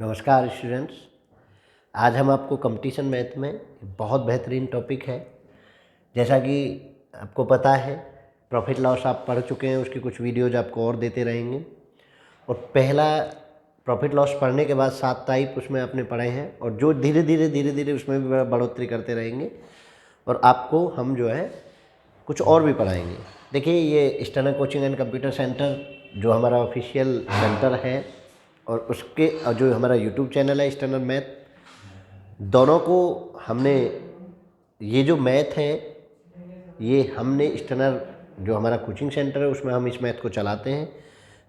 नमस्कार स्टूडेंट्स। आज हम आपको कंपटीशन मैथ में बहुत बेहतरीन टॉपिक है। जैसा कि आपको पता है, प्रॉफिट लॉस आप पढ़ चुके हैं, उसकी कुछ वीडियोज आपको और देते रहेंगे। और पहला प्रॉफिट लॉस पढ़ने के बाद 7 टाइप उसमें आपने पढ़े हैं, और जो धीरे धीरे उसमें भी बढ़ोतरी करते रहेंगे। और आपको हम जो है कुछ और भी पढ़ाएंगे। देखिए, ये strainer coaching and computer centre जो हमारा ऑफिशियल सेंटर है, और उसके जो हमारा यूट्यूब चैनल है स्टैनर मैथ, दोनों को हमने ये जो मैथ है ये हमने स्टैनर जो हमारा कोचिंग सेंटर है उसमें हम इस मैथ को चलाते हैं।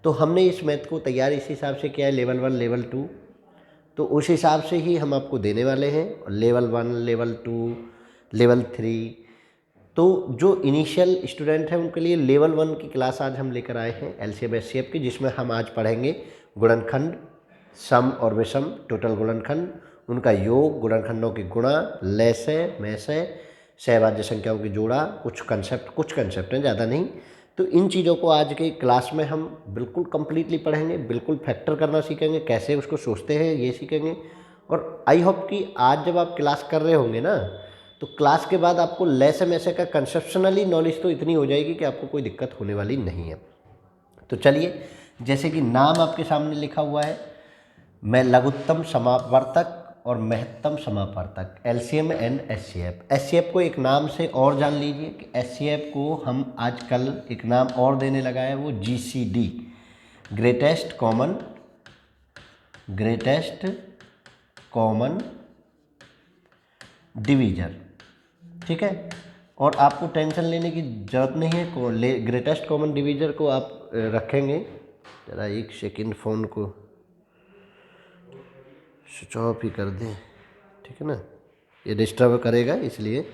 तो हमने इस मैथ को तैयार इस हिसाब से किया है, लेवल 1 लेवल 2, तो उस हिसाब से ही हम आपको देने वाले हैं। और लेवल 1 लेवल 2 लेवल 3, तो जो इनिशियल स्टूडेंट हैं उनके लिए लेवल 1 की क्लास आज हम लेकर आए हैं एलसीएम एचसीएफ की, जिसमें हम आज पढ़ेंगे गुणनखंड, सम और विषम, टोटल गुणनखंड, उनका योग, गुणनखंडों की गुणा, लयसे मैसे, सहभाज्य संख्याओं की जोड़ा, कुछ कंसेप्ट हैं, ज़्यादा नहीं। तो इन चीज़ों को आज के क्लास में हम बिल्कुल कंप्लीटली पढ़ेंगे, बिल्कुल फैक्टर करना सीखेंगे, कैसे उसको सोचते हैं ये सीखेंगे। और आई होप कि आज जब आप क्लास कर रहे होंगे ना, तो क्लास के बाद आपको लैसे मैसे का कंसेप्शनली नॉलेज तो इतनी हो जाएगी कि आपको कोई दिक्कत होने वाली नहीं है। तो चलिए, जैसे कि नाम आपके सामने लिखा हुआ है, मैं लघुत्तम समापवर्तक और महत्तम समापवर्तक, एलसीएम एंड एचसीएफ। एचसीएफ को एक नाम से और जान लीजिए कि एचसीएफ को हम आजकल एक नाम और देने लगा है, वो जीसीडी, ग्रेटेस्ट कॉमन डिवीजर। ठीक है, और आपको टेंशन लेने की ज़रूरत नहीं है। ग्रेटेस्ट कॉमन डिवीजर को आप रखेंगे, ज़रा एक सेकंड, फ़ोन को स्विच ऑफ ही कर दें, ठीक है ना, ये डिस्टर्ब करेगा, इसलिए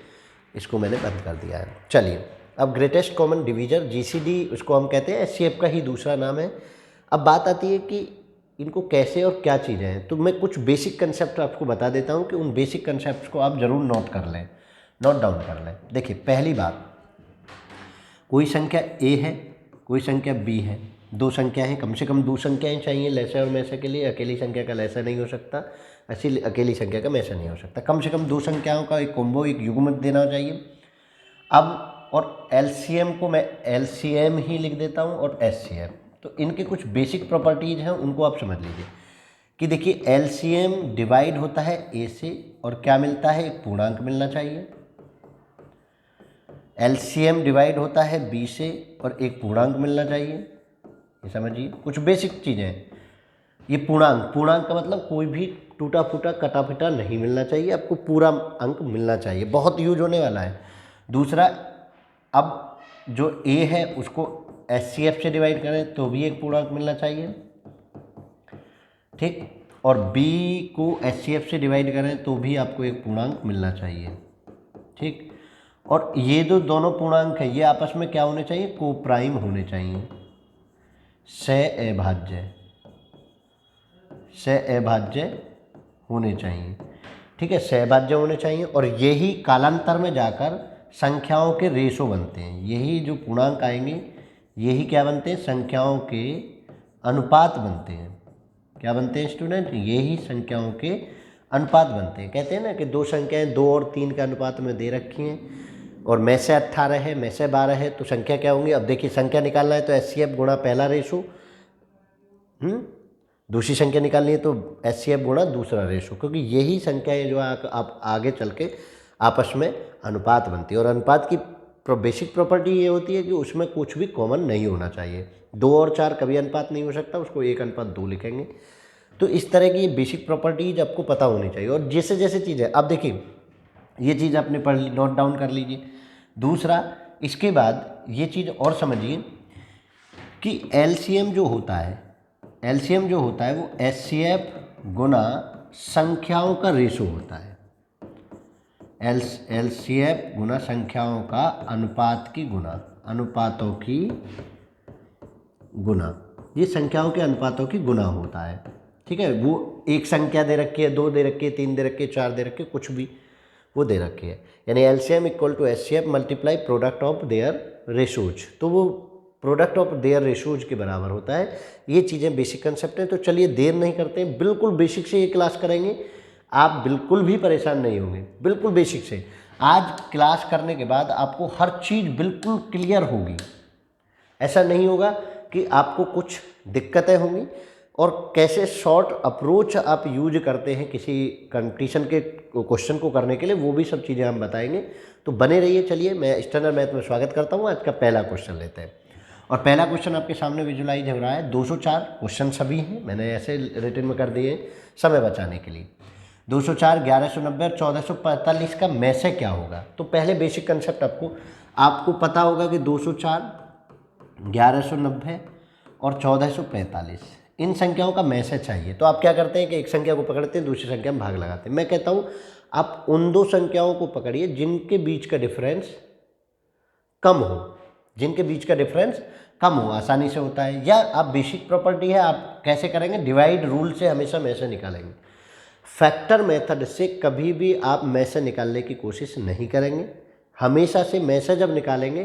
इसको मैंने बंद कर दिया है। चलिए, अब ग्रेटेस्ट कॉमन डिवीजर जीसीडी उसको हम कहते हैं, एचसीएफ का ही दूसरा नाम है। अब बात आती है कि इनको कैसे और क्या चीज़ें हैं, तो मैं कुछ बेसिक कंसेप्ट आपको बता देता हूँ कि उन बेसिक कंसेप्ट को आप ज़रूर नोट डाउन कर लें। देखिए, पहली बात, कोई संख्या ए है, कोई संख्या बी है, दो संख्या है, कम से कम दो संख्याएं चाहिए लैसे और मैसे के लिए। अकेली संख्या का लैसा नहीं हो सकता, ऐसी अकेली संख्या का मैसा नहीं हो सकता। कम से कम दो संख्याओं का एक कॉम्बो, एक युग्म देना चाहिए। अब और एलसीएम को मैं एलसीएम ही लिख देता हूँ और एचसीएफ, तो इनके कुछ बेसिक प्रॉपर्टीज़ हैं, उनको आप समझ लीजिए कि देखिए, एलसीएम डिवाइड होता है ए से, और क्या मिलता है, एक पूर्णांक मिलना चाहिए। एलसीएम डिवाइड होता है बी से, और एक पूर्णांक मिलना चाहिए। ये समझिए, कुछ बेसिक चीज़ें हैं। ये पूर्णांक का मतलब कोई भी टूटा फूटा कटा फिटा नहीं मिलना चाहिए, आपको पूरा अंक मिलना चाहिए, बहुत यूज होने वाला है। दूसरा, अब जो ए है उसको एचसीएफ से डिवाइड करें तो भी एक पूर्णांक मिलना चाहिए, ठीक, और बी को एचसीएफ से डिवाइड करें तो भी आपको एक पूर्णांक मिलना चाहिए, ठीक। और ये जो दोनों पूर्णांक हैं ये आपस में क्या होने चाहिए, कोप्राइम होने चाहिए, सहअभाज्य होने चाहिए, ठीक है, सहभाज्य होने चाहिए। और यही कालांतर में जाकर संख्याओं के रेशो बनते हैं। यही जो पूर्णांक आएंगे यही क्या बनते हैं, संख्याओं के अनुपात बनते हैं। क्या बनते हैं स्टूडेंट, यही संख्याओं के अनुपात बनते हैं। कहते हैं ना कि दो संख्याएं 2 और 3 के अनुपात में दे रखी हैं, और में से 18 है, में से 12 है, तो संख्या क्या होंगी। अब देखिए, संख्या निकालना है तो एचसीएफ गुणा पहला रेशो, दूसरी संख्या निकालनी है तो एचसीएफ गुणा दूसरा रेशो, क्योंकि यही संख्याएं जो आप आगे चल के आपस में अनुपात बनती है। और अनुपात की बेसिक प्रॉपर्टी ये होती है कि उसमें कुछ भी कॉमन नहीं होना चाहिए। 2 और 4 कभी अनुपात नहीं हो सकता, उसको 1:2 लिखेंगे। तो इस तरह की ये बेसिक प्रॉपर्टीज आपको पता होनी चाहिए। और जैसे जैसे चीज़ें, अब देखिए, ये चीज़ आपने पढ़ ली, नोट डाउन कर लीजिए। दूसरा, इसके बाद ये चीज़ और समझिए कि एलसीएम जो होता है वो एचसीएफ गुना संख्याओं का रेशो होता है। एलसीएफ गुना संख्याओं का अनुपातों की गुना, ये संख्याओं के अनुपातों की गुना होता है, ठीक है। वो एक संख्या दे रखी है, 2 दे रखी है, 3 दे रखी है, 4 दे रखी है, कुछ भी वो दे रखी है, यानी LCM equal to HCF multiply product of their ratios. तो वो प्रोडक्ट ऑफ देयर रेशोज के बराबर होता है। ये चीज़ें बेसिक कंसेप्ट हैं। तो चलिए देर नहीं करते हैं, बिल्कुल बेसिक से ये क्लास करेंगे, आप बिल्कुल भी परेशान नहीं होंगे, बिल्कुल बेसिक से। आज क्लास करने के बाद आपको हर चीज़ बिल्कुल क्लियर होगी। ऐसा नहीं होगा कि आपको कुछ दिक्कतें होंगी, और कैसे शॉर्ट अप्रोच आप यूज करते हैं किसी कंपटीशन के क्वेश्चन को करने के लिए, वो भी सब चीज़ें हम बताएंगे। तो बने रहिए। चलिए मैं स्टैंडर्ड मैथ में स्वागत करता हूँ। आज का पहला क्वेश्चन लेते हैं, और पहला क्वेश्चन आपके सामने विजुलाइज हो रहा है। 204 क्वेश्चन सभी हैं, मैंने ऐसे रिटन में कर दिए समय बचाने के लिए। 204, 1190 और 1445 का में से क्या होगा। तो पहले बेसिक कंसेप्ट आपको पता होगा कि 204, 1190 और 1445 इन संख्याओं का में से चाहिए। तो आप क्या करते हैं कि एक संख्या को पकड़ते हैं, दूसरी संख्या में भाग लगाते हैं। मैं कहता हूँ आप उन दो संख्याओं को पकड़िए जिनके बीच का डिफरेंस कम हो, जिनके बीच का डिफरेंस कम हो, आसानी से होता है। या आप बेसिक प्रॉपर्टी है, आप कैसे करेंगे, डिवाइड रूल से हमेशा में से निकालेंगे। फैक्टर मेथड से कभी भी आप में से निकालने की कोशिश नहीं करेंगे। हमेशा से में से जब निकालेंगे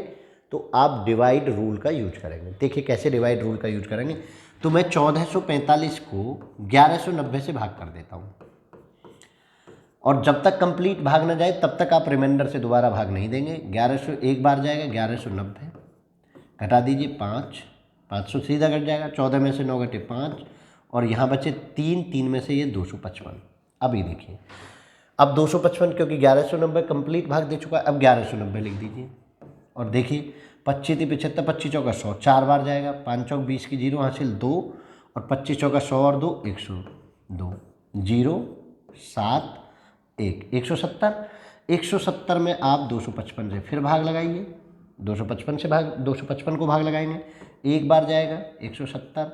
तो आप डिवाइड रूल का यूज करेंगे। देखिए कैसे डिवाइड रूल का यूज करेंगे। तो मैं 1445 को 1190 से भाग कर देता हूँ, और जब तक कंप्लीट भाग ना जाए तब तक आप रिमाइंडर से दोबारा भाग नहीं देंगे। 1100 एक बार जाएगा, 1190 घटा दीजिए 5, 500 सीधा कट जाएगा। 14 में से 9 घटे 5, और यहाँ बचे 3, 3 में से ये 255। अब ये देखिए, अब 255 क्योंकि 1190 कंप्लीट भाग दे चुका है, अब 1190 लिख दीजिए। और देखिए 25 × 75, 25 चौका 100, 4 बार जाएगा। 5 चौक 20 की 0 हासिल 2, और 25 चौका 100 और 2 102, 0 7 1 170। 170 में आप 255 से फिर भाग लगाइए, 255 को भाग लगाएंगे, एक बार जाएगा 170,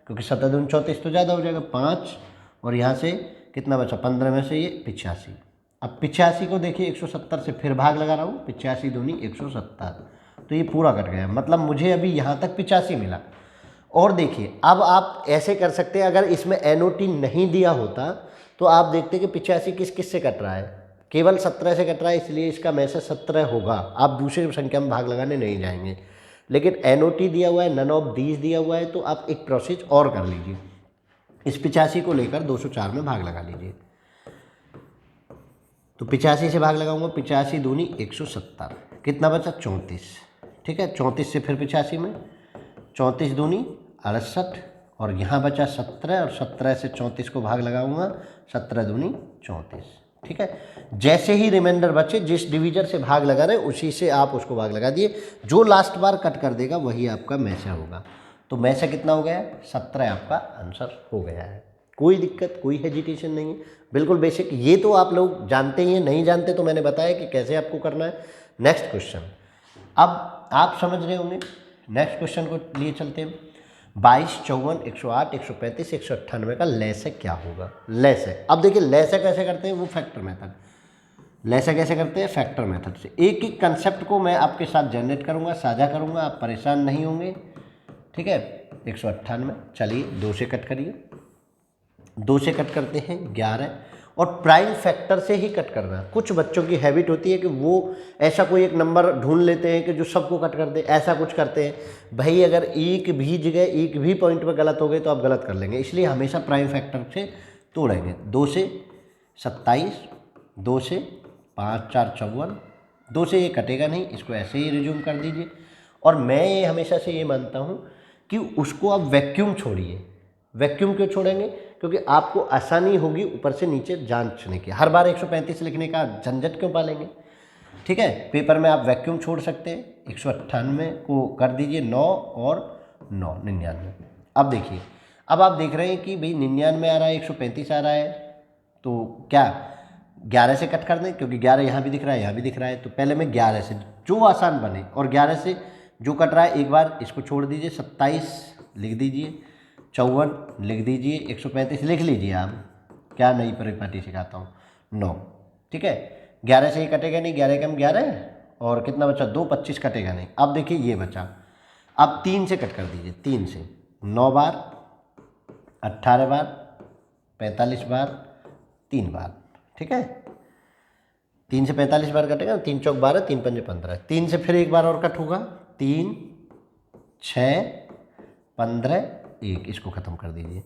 क्योंकि 7 दूनी 34 तो ज़्यादा हो जाएगा 5, और यहाँ से कितना बचा 15 में से ये 85। अब 85 को देखिए 170 से फिर भाग लगा रहा हूँ, 85 दूनी 170, तो ये पूरा कट गया। मतलब मुझे अभी यहाँ तक 85 मिला। और देखिए अब आप ऐसे कर सकते हैं, अगर इसमें NOT नहीं दिया होता तो आप देखते कि 85 किस किस से कट रहा है, केवल 17 से कट रहा है, इसलिए इसका में से 17 होगा। आप दूसरी संख्या में भाग लगाने नहीं जाएंगे। लेकिन NOT दिया हुआ है, नन ऑफ दीज दिया हुआ है, तो आप एक प्रोसेस और कर लीजिए। इस 85 को लेकर 204 में भाग लगा लीजिए। तो 85 से भाग लगाऊंगा, 85 दूनी 170, कितना बचा 34। ठीक है, 34 से फिर 85 में, 34 दूनी 68, और यहाँ बचा 17, और 17 से 34 को भाग लगाऊंगा, 17 दूनी 34। ठीक है, जैसे ही रिमाइंडर बचे, जिस डिवीजर से भाग लगा रहे उसी से आप उसको भाग लगा दिए। जो लास्ट बार कट कर देगा वही आपका में से होगा। तो में से कितना हो गया, 17 आपका आंसर हो गया है। कोई दिक्कत, कोई हेजिटेशन नहीं है, बिल्कुल बेसिक। ये तो आप लोग जानते ही हैं, नहीं जानते तो मैंने बताया कि कैसे आपको करना है। नेक्स्ट क्वेश्चन, अब आप समझ रहे होंगे। नेक्स्ट क्वेश्चन को लिए चलते हैं। 22, 54, 108, 135, 198 का लैसे क्या होगा। लैसे, अब देखिए लैसे कैसे करते हैं, वो फैक्टर मेथड। लैसे कैसे करते हैं, फैक्टर मेथड से। एक एक कंसेप्ट को मैं आपके साथ जनरेट करूँगा, साझा करूँगा, आप परेशान नहीं होंगे। ठीक है, 198, चलिए 2 से कट करिए। 2 से कट करते हैं 11, और प्राइम फैक्टर से ही कट करना। कुछ बच्चों की हैबिट होती है कि वो ऐसा कोई एक नंबर ढूंढ लेते हैं कि जो सबको कट कर दे, ऐसा कुछ करते हैं। भाई अगर एक भी जगह, एक भी पॉइंट पर गलत हो गए तो आप गलत कर लेंगे, इसलिए हमेशा प्राइम फैक्टर से तोड़ेंगे। 2 से 27, 2 से 5 4 54, 2 से ये कटेगा नहीं, इसको ऐसे ही रिज्यूम कर दीजिए। और मैं ये हमेशा से ये मानता हूँ कि उसको आप वैक्यूम छोड़िए। वैक्यूम क्यों छोड़ेंगे, क्योंकि आपको आसानी होगी ऊपर से नीचे जांचने की। हर बार 135 लिखने का झंझट क्यों पालेंगे। ठीक है, पेपर में आप वैक्यूम छोड़ सकते हैं। 198 को कर दीजिए 9 और 9, 99। अब देखिए, अब आप देख रहे हैं कि भाई 99 आ रहा है, 135 आ रहा है, तो क्या 11 से कट कर दें, क्योंकि 11 यहाँ भी दिख रहा है, यहाँ भी दिख रहा है। तो पहले मैं 11 से, जो आसान बने, और 11 से जो कट रहा है एक बार इसको छोड़ दीजिए। 27 लिख दीजिए, 54 लिख दीजिए, 135 लिख लीजिए। आप क्या नई परिपाटी सिखाता हूँ, 9। ठीक है, 11 से ही कटेगा नहीं, 11 कम 11, और कितना बचा 2, 25 कटेगा नहीं। अब देखिए ये बचा, अब 3 से कट कर दीजिए। 3 से 9 बार, 18 बार, 45 बार, 3 बार। ठीक है, 3 से 45 बार कटेगा, 3 चौक 12, 3 पंजे 15। 3 से फिर एक बार और कट होगा, 3 6, 15, 1, इसको ख़त्म कर दीजिए।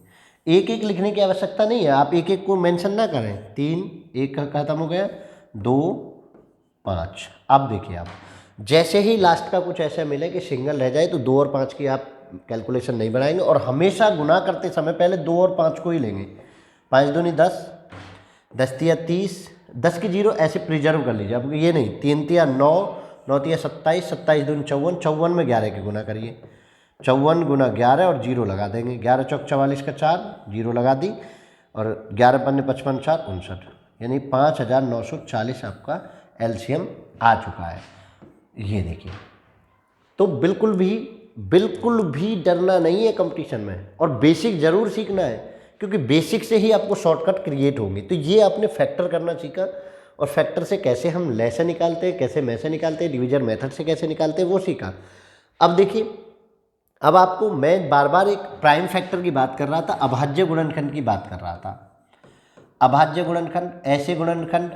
एक एक लिखने की आवश्यकता नहीं है, आप एक एक को मेंशन ना करें। 3, 1 ख़त्म हो गया, 2, 5। अब देखिए आप जैसे ही लास्ट का कुछ ऐसा मिले कि सिंगल रह जाए तो 2 और 5 की आप कैलकुलेशन नहीं बढ़ाएंगे और हमेशा गुना करते समय पहले 2 और 5 को ही लेंगे। 5 दूनी 10, 10 तिया 30, 10 की जीरो ऐसे प्रिजर्व कर लीजिए। अब ये नहीं, 3 तिया 9, 9 तिया 27, 27 दूनी 54, 54 में 11 के गुना करिए। 54 गुना 11 और जीरो लगा देंगे। 11 चौक 44 का 4, जीरो लगा दी, और 11 पन्ने 55 4 59, यानी 5940 आपका एलसीएम आ चुका है। ये देखिए, तो बिल्कुल भी डरना नहीं है कंपटीशन में, और बेसिक ज़रूर सीखना है, क्योंकि बेसिक से ही आपको शॉर्टकट क्रिएट होंगे। तो ये आपने फैक्टर करना सीखा, और फैक्टर से कैसे हम लेसे निकालते हैं, कैसे मैसे निकालते हैं, डिवीजन मेथड से कैसे निकालते हैं, वो सीखा। अब देखिए, अब आपको मैं बार बार एक प्राइम फैक्टर की बात कर रहा था, अभाज्य गुणनखंड की बात कर रहा था। अभाज्य गुणनखंड ऐसे गुणनखंड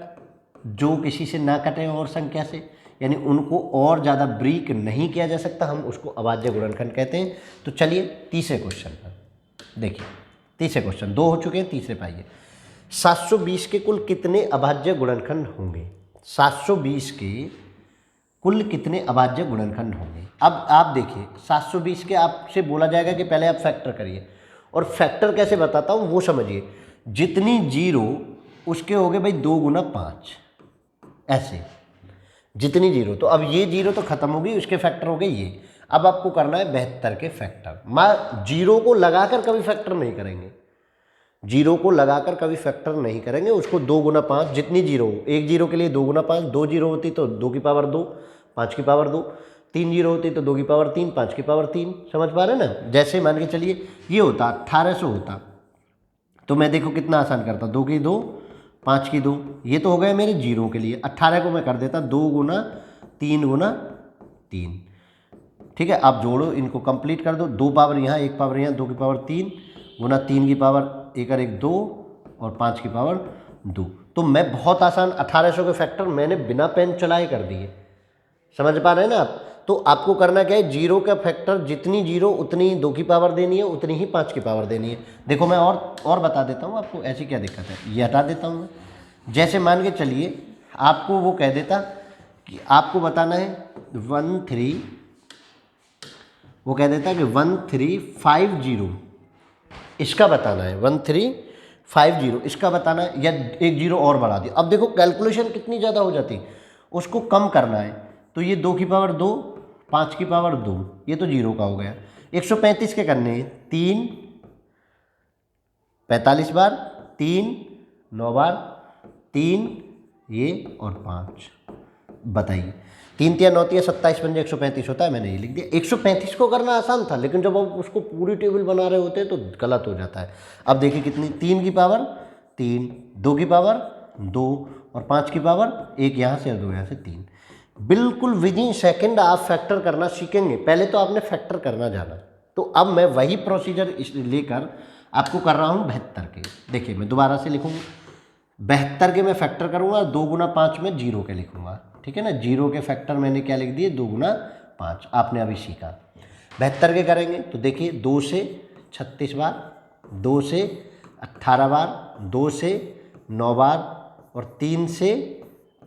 जो किसी से ना कटे और संख्या से, यानी उनको और ज़्यादा ब्रेक नहीं किया जा सकता, हम उसको अभाज्य गुणनखंड कहते हैं। तो चलिए तीसरे क्वेश्चन पर देखिए। तीसरे क्वेश्चन 2 हो चुके हैं, तीसरे पाइए। 720 के कुल कितने अभाज्य गुणनखंड होंगे? 720 के कुल कितने अभाज्य गुणनखंड होंगे? अब आप देखिए, 720 के आपसे बोला जाएगा कि पहले आप फैक्टर करिए, और फैक्टर कैसे बताता हूँ वो समझिए। जितनी जीरो उसके हो गए भाई 2 गुना 5, ऐसे जितनी जीरो। तो अब ये जीरो तो खत्म होगी, उसके फैक्टर हो गए ये। अब आपको करना है 72 के फैक्टर। माँ जीरो को लगाकर कभी फैक्टर नहीं करेंगे, जीरो को लगाकर कभी फैक्टर नहीं करेंगे, उसको 2 गुना 5, जितनी जीरो हो, एक जीरो के लिए 2 गुना 5, 2 जीरो होती तो 2 की पावर 2, 5 की पावर 2, 3 जीरो होती तो 2 की पावर 3, 5 की पावर 3। समझ पा रहे हैं ना? जैसे मान के चलिए ये होता 1800 होता, तो मैं देखो कितना आसान करता, 2 की 2, 5 की 2, ये तो हो गया मेरे जीरो के लिए। 18 को मैं कर देता 2 गुना 3 गुना 3। ठीक है, आप जोड़ो, इनको कंप्लीट कर दो, 2 पावर यहाँ, 1 पावर यहाँ, 2 की पावर 3 गुना 3 की पावर 1 और 1 2 और 5 की पावर 2। तो मैं बहुत आसान 1800 के फैक्टर मैंने बिना पेन चलाए कर दिए। समझ पा रहे हैं ना आप? तो आपको करना क्या है, जीरो का फैक्टर जितनी जीरो उतनी ही 2 की पावर देनी है, उतनी ही 5 की पावर देनी है। देखो मैं और बता देता हूँ आपको, ऐसी क्या दिक्कत है, ये हटा देता हूँ मैं। जैसे मान के चलिए आपको वो कह देता कि आपको बताना है 13, वो कह देता कि 1350, इसका बताना है 1350, इसका बताना है, या एक जीरो और बढ़ा दिया। अब देखो कैलकुलेशन कितनी ज़्यादा हो जाती, उसको कम करना है। तो ये 2 की पावर 2, 5 की पावर 2, ये तो जीरो का हो गया। 135 के करने हैं, 3 45 बार, 3 9 बार, 3 ये और 5। बताइए, 3 तिया 9 तिया 27 बन जाए 135 होता है, मैंने ये लिख दिया। 135 को करना आसान था, लेकिन जब आप उसको पूरी टेबल बना रहे होते हैं तो गलत हो जाता है। अब देखिए कितनी, 3 की पावर 3, 2 की पावर 2 और 5 की पावर 1 यहाँ से और 2 यहाँ से 3। बिल्कुल विदिन सेकंड आप फैक्टर करना सीखेंगे। पहले तो आपने फैक्टर करना जाना, तो अब मैं वही प्रोसीजर लेकर आपको कर रहा हूँ 72 के। देखिए मैं दोबारा से लिखूँगा, 72 के मैं फैक्टर करूँगा, 2 गुना 5 में जीरो के लिखूँगा। ठीक है ना, जीरो के फैक्टर मैंने क्या लिख दिए, 2 गुना 5, आपने अभी सीखा। 72 के करेंगे तो देखिए 2 से 36 बार, 2 से 18 बार, 2 से 9 बार और 3 से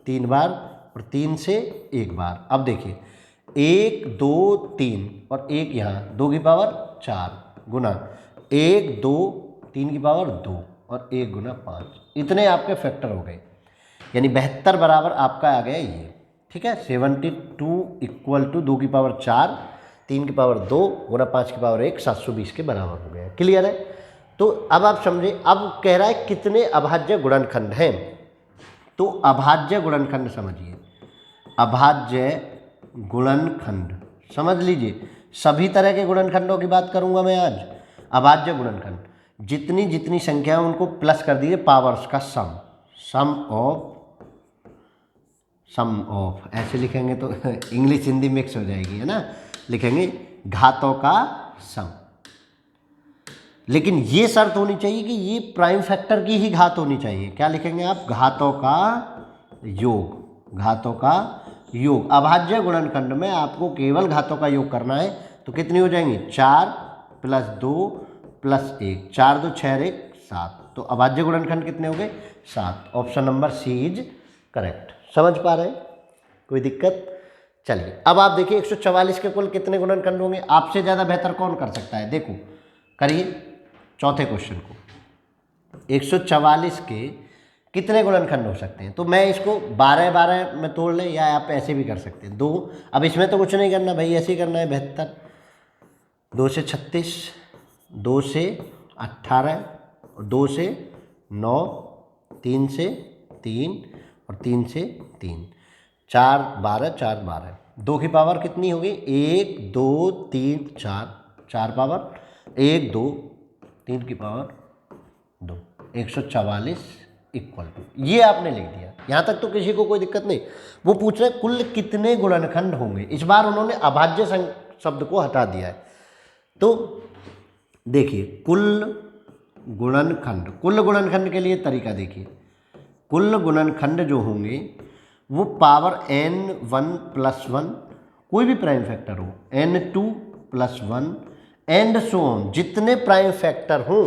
3 बार और 3 से 1 बार। अब देखिए 1 2 3 और 1 यहाँ 2 की पावर 4 गुना 1 2 3 की पावर 2 और 1 गुना 5, इतने आपके फैक्टर हो गए। यानी 72 बराबर आपका आ गया ये। ठीक है, 72 इक्वल टू 2 की पावर 4, 3 की पावर 2 गुना 5 की पावर 1, 720 के बराबर हो गया। क्लियर है? तो अब आप समझे, अब कह रहा है कितने अभाज्य गुणनखंड हैं। तो अभाज्य गुणनखंड समझिए, अभाज्य गुणनखंड समझ लीजिए, सभी तरह के गुणनखंडों की बात करूंगा मैं आज। अभाज्य गुणनखंड, जितनी जितनी संख्या है उनको प्लस कर दीजिए पावर्स का सम, सम ऑफ ऐसे लिखेंगे तो इंग्लिश हिंदी मिक्स हो जाएगी, है ना। लिखेंगे घातों का सम, लेकिन ये शर्त होनी चाहिए कि ये प्राइम फैक्टर की ही घात होनी चाहिए। क्या लिखेंगे आप, घातों का योग, घातों का योग। अभाज्य गुणनखंड में आपको केवल घातों का योग करना है, तो कितनी हो जाएंगी 4 + 2 + 1, 4 2 6 1 7। तो अभाज्य गुणनखंड कितने हो गए 7। Option number C is correct. समझ पा रहे हैं, कोई दिक्कत? चलिए अब आप देखिए 144 के कुल कितने गुणनखंड होंगे, आपसे ज़्यादा बेहतर कौन कर सकता है? देखो करिए चौथे क्वेश्चन को। 144 के कितने गुणनखंड हो सकते हैं? तो मैं इसको 12 12 में तोड़ लें या आप ऐसे भी कर सकते हैं 2। अब इसमें तो कुछ नहीं करना भाई, ऐसे ही करना है 72, 2 से 36, 2 से 18, 2 से 9, 3 से 3 और 3 से 3, 4 12 4 12, 2 की पावर कितनी होगी 1 2 3 4, 4 पावर 1 2 3 की पावर 2, 144 इक्वल टू, ये आपने लिख दिया। यहाँ तक तो किसी को कोई दिक्कत नहीं। वो पूछ रहे कुल कितने गुणनखंड होंगे, इस बार उन्होंने अभाज्य शब्द को हटा दिया है। तो देखिए कुल गुणनखंड के लिए तरीका देखिए, कुल गुणनखंड जो होंगे वो पावर n1 + 1 कोई भी प्राइम फैक्टर हो, n2 + 1 एंड सो ऑन, जितने प्राइम फैक्टर हों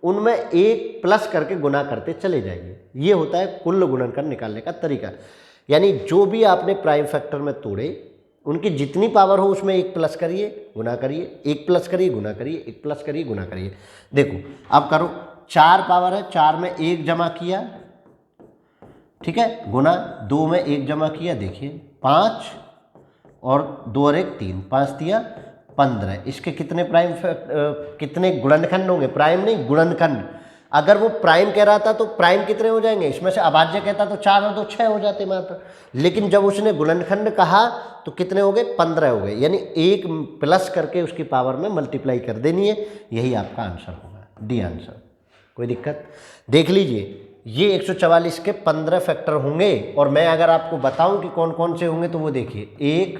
उनमें एक प्लस करके गुना करते चले जाइए। ये होता है कुल गुणनखंड निकालने का तरीका। यानी जो भी आपने प्राइम फैक्टर में तोड़े उनकी जितनी पावर हो उसमें एक प्लस करिए गुना करिए, एक प्लस करिए गुना करिए, एक प्लस करिए गुना करिए। देखो अब करो, 4 पावर है, 4 में 1 जमा किया, ठीक है, गुना 2 में 1 जमा किया, देखिए 5 और 2 और 1 3, 5 दिया 15। इसके कितने कितने गुणनखंड होंगे? प्राइम नहीं गुणनखंड। अगर वो प्राइम कह रहा था तो प्राइम कितने हो जाएंगे, इसमें से अभाज्य कहता तो 4 और 2 6 हो जाते मात्र। लेकिन जब उसने गुणनखंड कहा तो कितने हो गए 15 हो गए, यानी एक प्लस करके उसकी पावर में मल्टीप्लाई कर देनी है। यही आपका आंसर होगा, डी आंसर। कोई दिक्कत? देख लीजिए ये 144 के 15 फैक्टर होंगे और मैं अगर आपको बताऊं कि कौन कौन से होंगे तो वो देखिए 1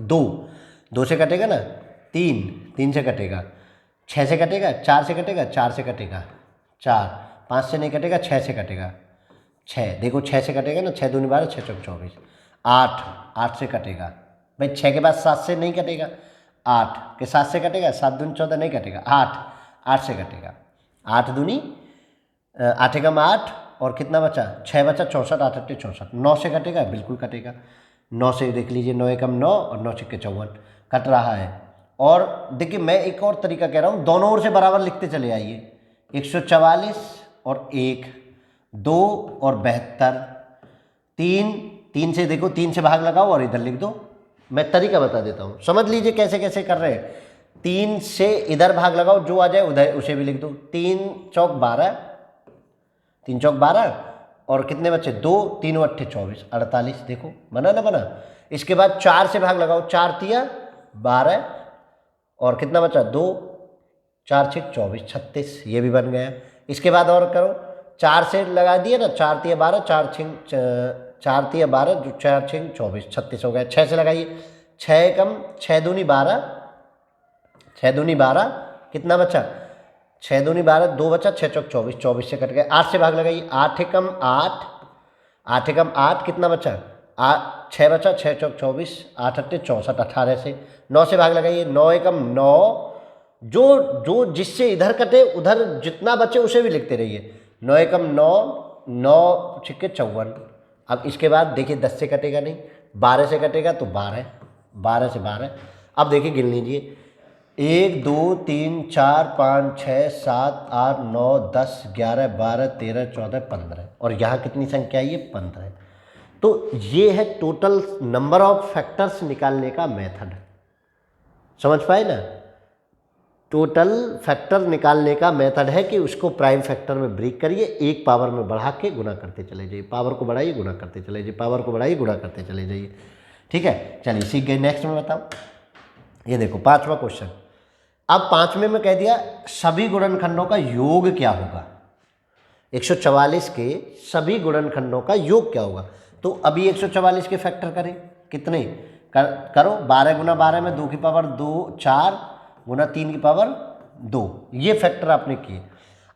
2, 2 से कटेगा ना 3, 3 से कटेगा, 6 से कटेगा, 4 से कटेगा, 4 से कटेगा 4, 5 से नहीं कटेगा, 6 से कटेगा 6, देखो 6 से कटेगा ना, 6 दूनी 12, 6 चौक 24, 8, 8 से कटेगा भाई, 6 के बाद 7 से नहीं कटेगा, 8 के 7 से कटेगा, 7 दूनी 14 नहीं कटेगा, 8, 8 से कटेगा, 8 दूनी 8 एकम 8 और कितना बचा 6 बचा 64, 8 8 64, 9 से कटेगा, बिल्कुल कटेगा, 9 से देख लीजिए 9 एकम 9 और 9 छक्के 54 कट रहा है। और देखिए मैं एक और तरीका कह रहा हूँ, दोनों ओर से बराबर लिखते चले आइए, 144 और 1, 2 और 72, 3, 3 से देखो 3 से भाग लगाओ और इधर लिख दो। मैं तरीका बता देता हूँ, समझ लीजिए कैसे कैसे कर रहे हैं। 3 से इधर भाग लगाओ, जो आ जाए उधर उसे भी लिख दो। 3 चौक 12, 3 चौक 12 और कितने बच्चे 2, 3 अट्ठे 24, 48, देखो बना ना बना। इसके बाद 4 से भाग लगाओ, 4 तिया 12 और कितना बचा 2, 4 6 24, 36, ये भी बन गया। इसके बाद और करो, 4 से लगा दिए ना, 4 तिया 12, 4 तिया 12, जो 4 6 24, 36 हो गया। 6 से लगाइए, 6 एकम 6 दूनी 12, 6 दूनी 12 कितना बचा 6 दूनी 12, 2 बचा 6 चौक 24, 24 से कट गया। 8 से भाग लगाइए, 8 एकम 8, 8 एकम 8 कितना बचा 6 बचा, 6 चौक 24, 8 अट्ठे 64, 18 से 9 से भाग लगाइए, 9 एकम 9, जो जिससे इधर कटे उधर जितना बचे उसे भी लिखते रहिए। 9 एकम 9, 9 छिक्के 54। अब इसके बाद देखिए 10 से कटेगा नहीं, 12 से कटेगा तो 12, 12 से 12। अब देखिए गिन लीजिए, 1 2 3 4 5 6 7 8 9 10 11 12 13 14 15 और यहाँ कितनी संख्या आई है 15। तो ये है टोटल नंबर ऑफ फैक्टर्स निकालने का मेथड। समझ पाए ना? टोटल फैक्टर निकालने का मेथड है कि उसको प्राइम फैक्टर में ब्रेक करिए, एक पावर में बढ़ा के गुना करते चले जाइए, पावर को बढ़ाइए गुना करते चले जाइए, पावर को बढ़ाइए गुना करते चले जाइए। ठीक है, चलिए सीख गए। नेक्स्ट में बताओ, ये देखो 5वां क्वेश्चन। अब 5वें में कह दिया सभी गुणनखंडों का योग क्या होगा। 144 के सभी गुणनखंडों का योग क्या होगा। तो अभी 144 के फैक्टर करें, कितने करो 12 गुना 12 में 2 की पावर 2 4 गुना 3 की पावर 2, ये फैक्टर आपने किए।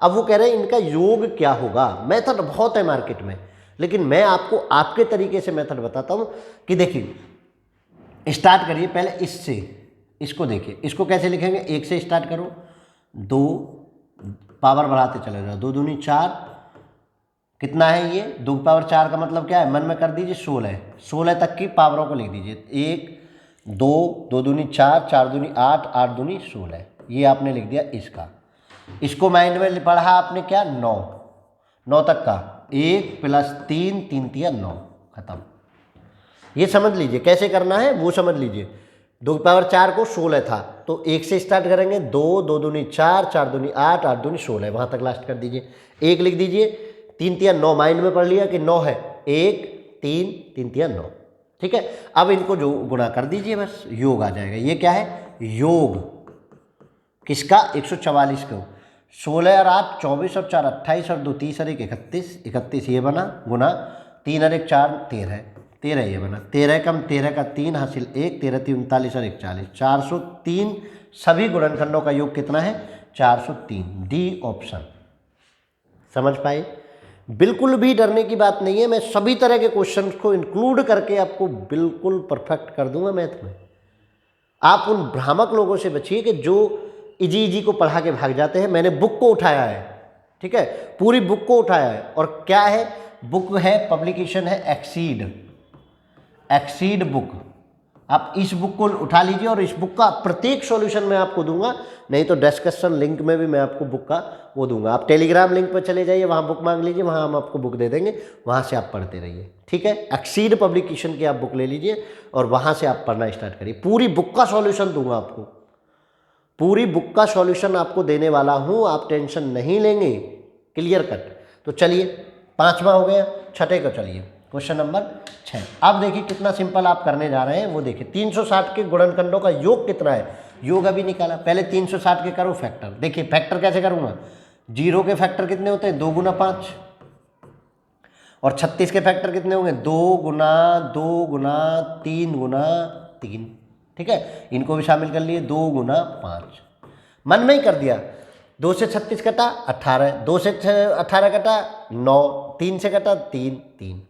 अब वो कह रहे हैं इनका योग क्या होगा। मेथड बहुत है मार्केट में, लेकिन मैं आपको आपके तरीके से मेथड बताता हूँ कि देखिए स्टार्ट करिए पहले इससे, इसको देखिए, इसको कैसे लिखेंगे, 1 से स्टार्ट करो, 2 पावर बढ़ाते चले जाओ, 2 दूनी 4, कितना है ये 2 की पावर 4 का मतलब क्या है, मन में कर दीजिए 16, 16 तक की पावरों को लिख दीजिए, 1 2 2 दूनी 4, 4 दूनी 8, 8 दूनी 16, ये आपने लिख दिया इसका। इसको माइंड में पढ़ा आपने क्या, 9, 9 तक का, 1 + 3, 3 तिया 9, खत्म। ये समझ लीजिए कैसे करना है वो समझ लीजिए। 2 की पावर 4 को 16 था तो 1 से स्टार्ट करेंगे, 2 2 दूनी 4, 4 दूनी 8, 8 दूनी 16, वहाँ तक लास्ट कर दीजिए, 1 लिख दीजिए, 3 तिया 9 माइंड में पढ़ लिया कि 9 है, 1 3 3 तिया 9, ठीक है। अब इनको जो गुणा कर दीजिए बस, योग आ जाएगा। ये क्या है, योग किसका, 144 को, 16 और 8 24 और 4 28 और 2 30 और 1 31, 31 ये बना, गुना 3 और 1 4 13, 13 ये बना, 13 कम 13 का 3 हासिल 1, 13 3 39 और 1 40, 403 सभी गुणनखंडों का योग कितना है, 403, डी ऑप्शन। समझ पाए, बिल्कुल भी डरने की बात नहीं है, मैं सभी तरह के क्वेश्चंस को इंक्लूड करके आपको बिल्कुल परफेक्ट कर दूंगा मैथ में। आप उन भ्रामक लोगों से बचिए कि जो इजी इजी को पढ़ा के भाग जाते हैं। मैंने बुक को उठाया है, ठीक है, पूरी बुक को उठाया है, और क्या है, बुक है, पब्लिकेशन है एक्सीड बुक। आप इस बुक को उठा लीजिए और इस बुक का प्रत्येक सॉल्यूशन मैं आपको दूंगा, नहीं तो डिस्कशन लिंक में भी मैं आपको बुक का वो दूंगा। आप टेलीग्राम लिंक पर चले जाइए, वहाँ बुक मांग लीजिए, वहाँ हम आपको बुक दे देंगे, वहाँ से आप पढ़ते रहिए, ठीक है। एक्सीड पब्लिकेशन की आप बुक ले लीजिए और वहाँ से आप पढ़ना स्टार्ट करिए। पूरी बुक का सॉल्यूशन दूंगा आपको, पूरी बुक का सॉल्यूशन आपको देने वाला हूँ, आप टेंशन नहीं लेंगे, क्लियर कट। तो चलिए 5वां हो गया, 6ठे को चलिए, क्वेश्चन नंबर 6। अब देखिए कितना सिंपल आप करने जा रहे हैं वो देखिए। 360 के गुणनखंडों का योग कितना है, योग अभी निकाला, पहले 360 के करो फैक्टर। देखिए फैक्टर कैसे करूँगा, 0 के फैक्टर कितने होते हैं, 2 गुना 5, और 36 के फैक्टर कितने होंगे, 2 गुना 2 गुना 3 गुना 3, ठीक है। इनको भी शामिल कर लिए, 2 गुना 5, मन में ही कर दिया। 2 से 36 कटा 18, 2 से 18 कटा 9, 3 से कटा 3 3,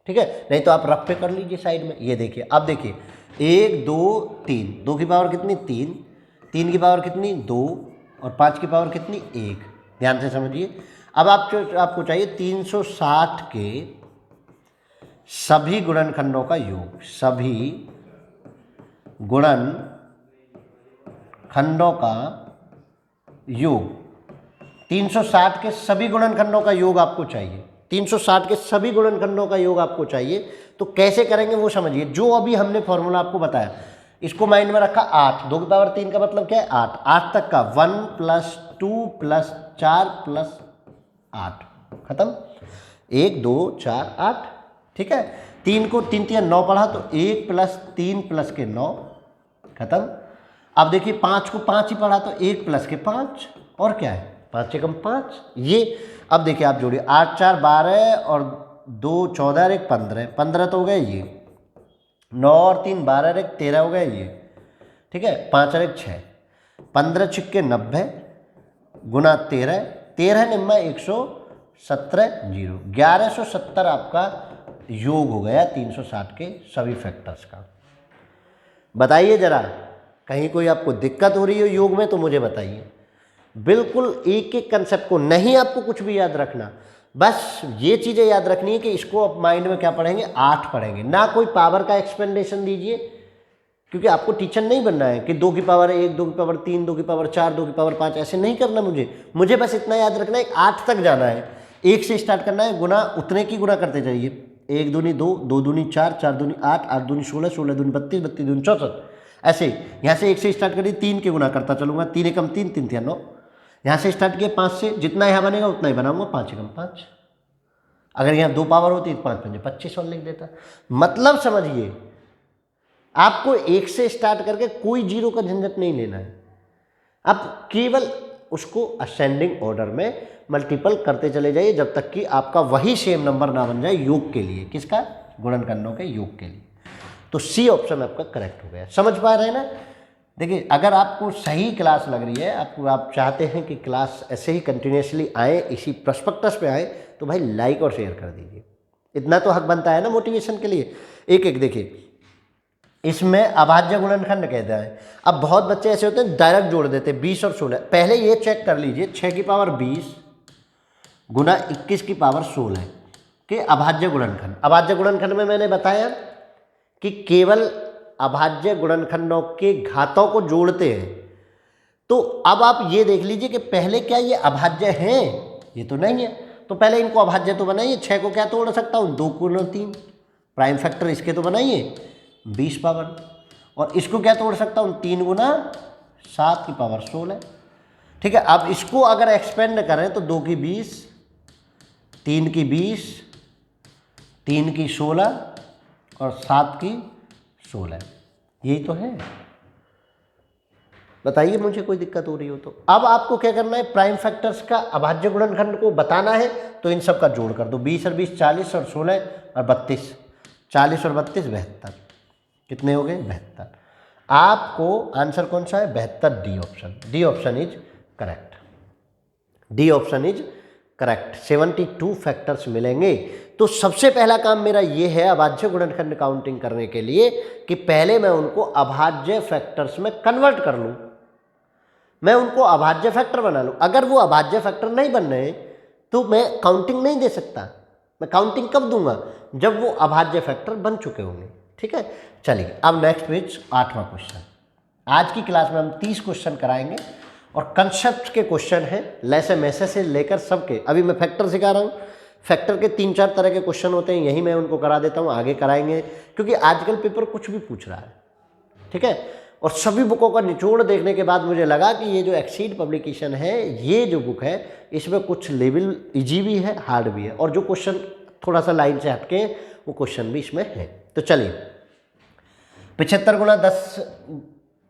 ठीक है। नहीं तो आप रफ पे कर लीजिए साइड में। ये देखिए, अब देखिए 1 2 3, 2 की पावर कितनी 3, 3 की पावर कितनी 2, और 5 की पावर कितनी 1। ध्यान से समझिए। अब आपको चाहिए 360 के सभी गुणनखंडों का योग, सभी गुणनखंडों का योग। 360 के सभी गुणनखंडों का योग आपको चाहिए, 360 के सभी गुणनखंडों का योग आपको चाहिए। तो कैसे करेंगे वो समझिए। जो अभी हमने फॉर्मूला आपको बताया, इसको माइंड में रखा 8, 2 की पावर 3 का मतलब क्या है 8, 8 तक का 1 + 2 + 4 + 8, खत्म। 1 2 4 8, ठीक है। 3 को 3 3 9 पढ़ा तो 1 + 3 + के 9, खत्म। अब देखिए 5 को 5 ही पढ़ा तो 1 + के 5, और क्या है 5 से कम 5, ये। अब देखिए आप जोड़िए, 8 4 12 और 2 14 और 1 15, 15 तो हो गया ये, 9 और 3 12 और 1 13 हो गया ये, ठीक है। 5 और 1 6, 15 छिक्के 90 गुना 13, 13 निम्मा 117 0, 1170 आपका योग हो गया 360 के सभी फैक्टर्स का। बताइए जरा, कहीं कोई आपको दिक्कत हो रही हो योग में तो मुझे बताइए। बिल्कुल एक एक कंसेप्ट को, नहीं आपको कुछ भी याद रखना, बस ये चीज़ें याद रखनी है कि इसको आप माइंड में क्या पढ़ेंगे, 8 पढ़ेंगे, ना कोई पावर का एक्सपेंडेशन दीजिए, क्योंकि आपको टीचर नहीं बनना है कि 2 की पावर 1, 2 की पावर 3, 2 की पावर 4, 2 की पावर 5, ऐसे नहीं करना मुझे बस इतना याद रखना है 8 तक जाना है। 1 से स्टार्ट करना है, गुना उतने की गुना करते जाइए, 1 दूनी 2, 2 दूनी 4, 4 दूनी 8, 8 दूनी 16, 16 दूनी 32, 32 दूनी 64, ऐसे। यहाँ से 1 से स्टार्ट करिए, 3 के गुना करता चलूँगा, 3 एकम 3, 3 तिया 9। यहाँ से स्टार्ट किए 5 से, जितना यहाँ बनेगा उतना ही बनाऊंगा, 5 एकम 5। अगर यहाँ 2 पावर होती तो 5 पंजे 25 और लिख देता। मतलब समझिए, आपको 1 से स्टार्ट करके कोई जीरो का झंझट नहीं लेना है, आप केवल उसको असेंडिंग ऑर्डर में मल्टीपल करते चले जाइए जब तक कि आपका वही सेम नंबर ना बन जाए योग के लिए। किसका, गुणनखंडों के योग के लिए। तो सी ऑप्शन आपका करेक्ट हो गया। समझ पा रहे हैं ना। देखिए, अगर आपको सही क्लास लग रही है, आप चाहते हैं कि क्लास ऐसे ही कंटिन्यूसली आए, इसी प्रॉस्पेक्टस पे आए, तो भाई लाइक और शेयर कर दीजिए। इतना तो हक बनता है ना मोटिवेशन के लिए। एक एक देखिए, इसमें अभाज्य गुणनखंड कहते हैं। अब बहुत बच्चे ऐसे होते हैं डायरेक्ट जोड़ देते हैं 20 और 16। पहले ये चेक कर लीजिए 6 की पावर 20 गुना 21 की पावर 16 के अभाज्य गुणनखंड। अभाज्य गुणनखंड में मैंने बताया कि केवल अभाज्य गुणनखंडों के घातों को जोड़ते हैं। तो अब आप ये देख लीजिए कि पहले क्या ये अभाज्य हैं, ये तो नहीं है, तो पहले इनको अभाज्य तो बनाइए। 6 को क्या तोड़ सकता हूँ, 2 गुना 3 प्राइम फैक्टर इसके तो बनाइए 20 पावर, और इसको क्या तोड़ सकता हूँ 3 गुना 7 की पावर 16। ठीक है, अब इसको अगर एक्सपेंड करें तो 2 की 20, 3 की 20, 3 की 16 और 7 की 16, यही तो है। बताइए मुझे कोई दिक्कत हो रही हो तो। अब आपको क्या करना है, प्राइम फैक्टर्स का अभाज्य गुणनखंड को बताना है तो इन सब का जोड़ कर दो। 20 और 20 40 और 16 और 32, 40 और 32 72, कितने हो गए 72। आपको आंसर कौन सा है, 72, D option. D option is correct, D option is correct. 72 factors मिलेंगे। तो सबसे पहला काम मेरा ये है अभाज्य गुणनखंड काउंटिंग करने के लिए कि पहले मैं उनको अभाज्य फैक्टर्स में कन्वर्ट कर लूँ, मैं उनको अभाज्य फैक्टर बना लूँ। अगर वो अभाज्य फैक्टर नहीं बन रहे तो मैं काउंटिंग नहीं दे सकता। मैं काउंटिंग कब दूंगा, जब वो अभाज्य फैक्टर बन चुके होंगे। ठीक है, चलिए अब नेक्स्ट पेज 8वां क्वेश्चन। आज की क्लास में हम 30 क्वेश्चन कराएंगे और कंसेप्ट के क्वेश्चन हैं, लैसे मैसे से लेकर सबके। अभी मैं फैक्टर सिखा रहा हूँ, फैक्टर के 3-4 तरह के क्वेश्चन होते हैं, यही मैं उनको करा देता हूँ, आगे कराएंगे क्योंकि आजकल पेपर कुछ भी पूछ रहा है। ठीक है, और सभी बुकों का निचोड़ देखने के बाद मुझे लगा कि ये जो एक्सीड पब्लिकेशन है, ये जो बुक है इसमें कुछ लेवल इजी भी है, हार्ड भी है, और जो क्वेश्चन थोड़ा सा लाइन से हटके वो क्वेश्चन भी इसमें है। तो चलिए, 75 गुना 10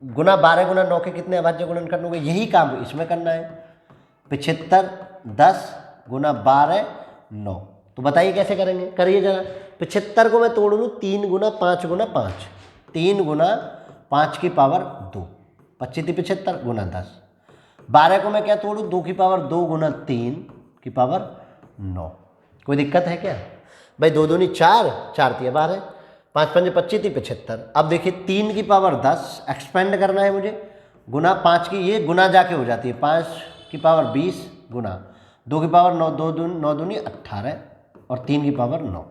गुना 12 गुना 9 के कितने अभाज्य गुणनखंड होंगे, यही काम इसमें करना है। 75 10 गुना 12 9, तो बताइए कैसे करेंगे, करिए जरा। 75 को मैं तोड़ लूँ 3 गुना 5 गुना 5, 3 गुना 5 की पावर 2, 25 75 गुना 10। 12 को मैं क्या तोड़ूँ, 2 की पावर 2 गुना 3 की पावर 9। कोई दिक्कत है क्या भाई, 2 दूनी 4, 4 तिया 12, 5 पंजे 25 75। अब देखिए 3 की पावर 10 एक्सपेंड करना है मुझे, गुना 5 की, ये गुना जाके हो जाती है, 5 की पावर 20 गुना 2 की पावर 9, 9 दूनी 18 और 3 की पावर 9।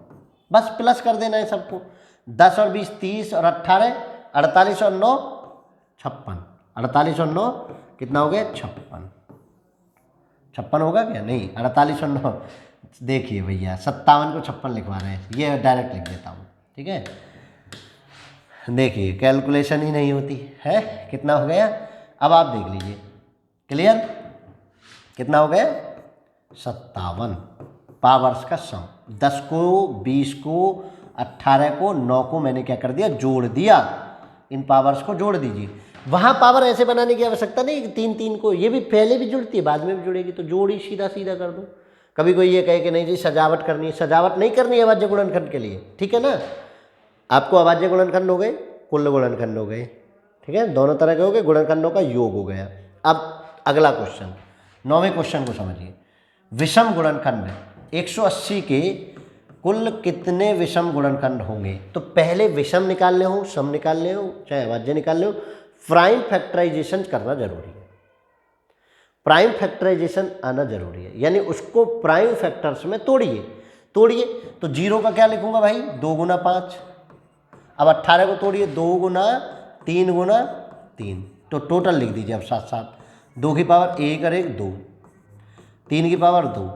बस प्लस कर देना है सबको, 10 और 20 30 और 18 48 और 9 56, 48 और 9 कितना हो गया 56, 56 होगा क्या, नहीं 48 और 9, देखिए भैया 57 को 56 लिखवा रहे हैं, ये डायरेक्ट लिख देता हूँ। ठीक है, देखिए कैलकुलेशन ही नहीं होती है, कितना हो गया, अब आप देख लीजिए, क्लियर, कितना हो गया 57 पावर्स का सम। 10 को 20 को 18 को 9 को मैंने क्या कर दिया, जोड़ दिया, इन पावर्स को जोड़ दीजिए। वहाँ पावर ऐसे बनाने की आवश्यकता नहीं कि 3 3 को, ये भी पहले भी जुड़ती है बाद में भी जुड़ेगी, तो जोड़ ही सीधा सीधा कर दो। कभी कोई ये कहे कि नहीं जी सजावट करनी है, सजावट नहीं करनी है अभाज्य गुणनखंड के लिए। ठीक है ना, आपको अभाज्य गुणनखंड हो गए, कुल गुणनखंड हो गए, ठीक है, दोनों तरह के हो गए, गुणनखंडों का योग हो गया। अब अगला क्वेश्चन, 9वें क्वेश्चन को समझिए। विषम गुणनखंड 180 के कुल कितने विषम गुणनखंड होंगे। तो पहले विषम निकालने हो, सम निकालने हो, चाहे अभाज्य निकालने हो, प्राइम फैक्टराइजेशन करना जरूरी है, प्राइम फैक्टराइजेशन आना जरूरी है, यानी उसको प्राइम फैक्टर्स में तोड़िए। तो 0 का क्या लिखूंगा भाई, 2 गुना 5। अब 18 को तोड़िए, 2 गुना 3 गुना 3, तो टोटल लिख दीजिए अब साथ साथ, 2 की पावर 1 और 1 2, 3 की पावर 2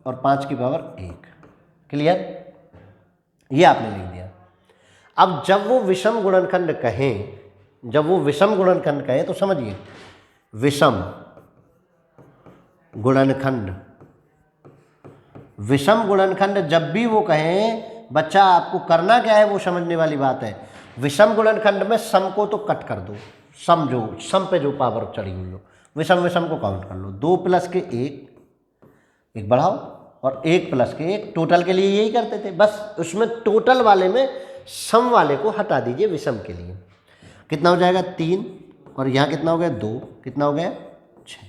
और 5 की पावर 1। क्लियर, ये आपने लिख दिया। अब जब वो विषम गुणनखंड कहें, जब वो विषम गुणनखंड कहें तो समझिए, विषम गुणनखंड, विषम गुणनखंड जब भी वो कहें, बच्चा आपको करना क्या है वो समझने वाली बात है। विषम गुणनखंड में सम को तो कट कर दो, सम जो सम पे जो पावर चढ़ी हुई हो, विषम को काउंट कर लो, 2 प्लस के 1 बढ़ाओ और 1 प्लस के 1, टोटल के लिए यही करते थे, बस उसमें टोटल वाले में सम वाले को हटा दीजिए विषम के लिए। कितना हो जाएगा 3, और यहाँ कितना हो गया 2, कितना हो गया 6,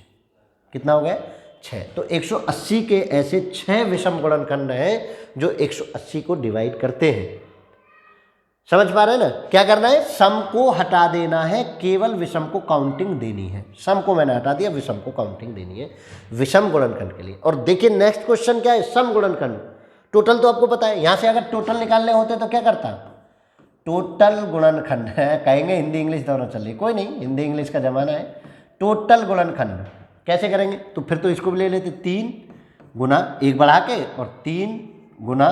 कितना हो गया 6। तो 180 के ऐसे 6 विषम गुणनखंड हैं जो 180 को डिवाइड करते हैं। समझ पा रहे हैं ना? क्या करना है, सम को हटा देना है, केवल विषम को काउंटिंग देनी है। सम को मैंने हटा दिया, विषम को काउंटिंग देनी है विषम गुणनखंड के लिए। और देखिए नेक्स्ट क्वेश्चन क्या है, सम गुणनखंड। टोटल तो आपको पता है, यहां से अगर टोटल निकालने होते तो क्या करता, टोटल गुणनखंड है, कहेंगे हिंदी इंग्लिश दोनों चल रही, कोई नहीं, हिंदी इंग्लिश का जमाना है। टोटल गुणनखंड कैसे करेंगे, तो फिर तो इसको भी ले लेते, 3 गुना 1 बढ़ा के और 3 गुना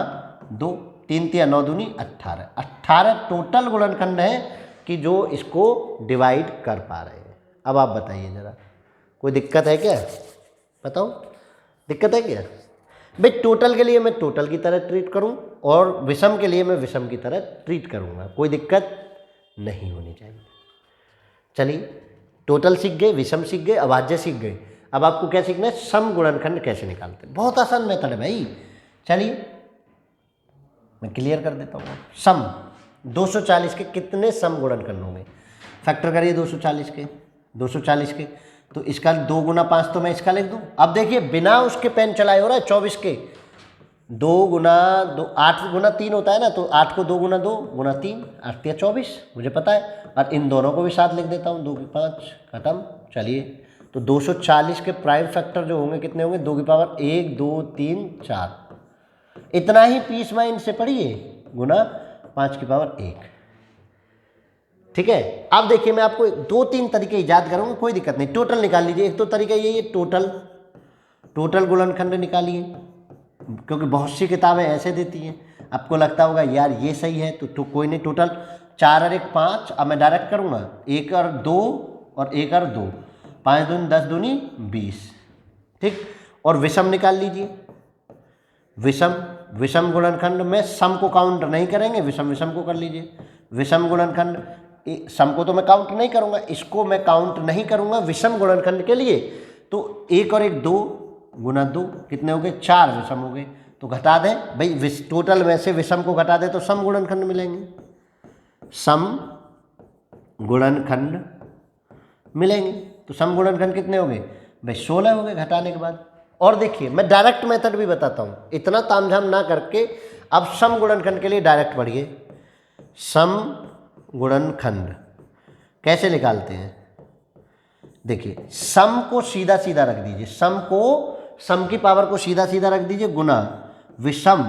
2, 3 3 9 दूनी 18, 18 टोटल गुणनखंड है कि जो इसको डिवाइड कर पा रहे हैं। अब आप बताइए जरा, कोई दिक्कत है क्या, बताओ दिक्कत है क्या? भाई टोटल के लिए मैं टोटल की तरह ट्रीट करूं और विषम के लिए मैं विषम की तरह ट्रीट करूंगा, कोई दिक्कत नहीं होनी चाहिए। चलिए टोटल सीख गए, विषम सीख गए, अभाज्य सीख गए। अब आपको क्या सीखना है, सम गुणनखंड कैसे निकालते हैं। बहुत आसान मेथड है भाई। चलिए मैं क्लियर कर देता हूँ। सम 240 के कितने सम गुणनखंड होंगे, फैक्टर करिए 240 के, तो इसका 2 गुना 5 तो मैं इसका लिख दूँ। अब देखिए बिना उसके पेन चलाए हो रहा है 24 के, 2 गुना 2 8 गुना 3 होता है ना, तो 8 को 2 गुना 2 गुना 3, 8 या 24 मुझे पता है, और इन दोनों को भी साथ लिख देता हूँ, 2 की 5 खत्म। चलिए तो 240 के प्राइम फैक्टर जो होंगे कितने होंगे, 2 की पावर 1 2 3 4, इतना ही पीस माइंड से पढ़िए, गुना 5 की पावर 1। ठीक है, अब देखिए मैं आपको 2-3 तरीके ईजाद करूंगा, कोई दिक्कत नहीं। टोटल निकाल लीजिए, एक तो तरीका यही है, टोटल गुणनखंड निकालिए, क्योंकि बहुत सी किताबें ऐसे देती हैं, आपको लगता होगा यार ये सही है, तो कोई नहीं, टोटल 4 और 1 5, अब मैं डायरेक्ट करूँगा 1 और 2 और 1 और 2, 5 दूनी 10 दूनी 20। ठीक, और विषम निकाल लीजिए, विषम गुणनखंड में सम को काउंट नहीं करेंगे, विषम को कर लीजिए। विषम गुणनखंड, सम को तो मैं काउंट नहीं करूंगा, इसको मैं काउंट नहीं करूंगा विषम गुणनखंड के लिए, तो 1 और 1 2 गुना 2 कितने हो गए, 4 विषम हो गए। तो घटा दें भाई, टोटल में से विषम को घटा दें तो सम गुणनखंड मिलेंगे, सम गुणनखंड मिलेंगे। तो सम गुणनखंड कितने हो गए भाई, 16 हो गए घटाने के बाद। और देखिए मैं डायरेक्ट मेथड भी बताता हूँ, इतना तामझाम ना करके। अब सम गुणनखंड के लिए डायरेक्ट पढ़िए, सम गुणनखंड कैसे निकालते हैं। देखिए सम को सीधा सीधा रख दीजिए, सम की पावर को सीधा सीधा रख दीजिए, गुना विषम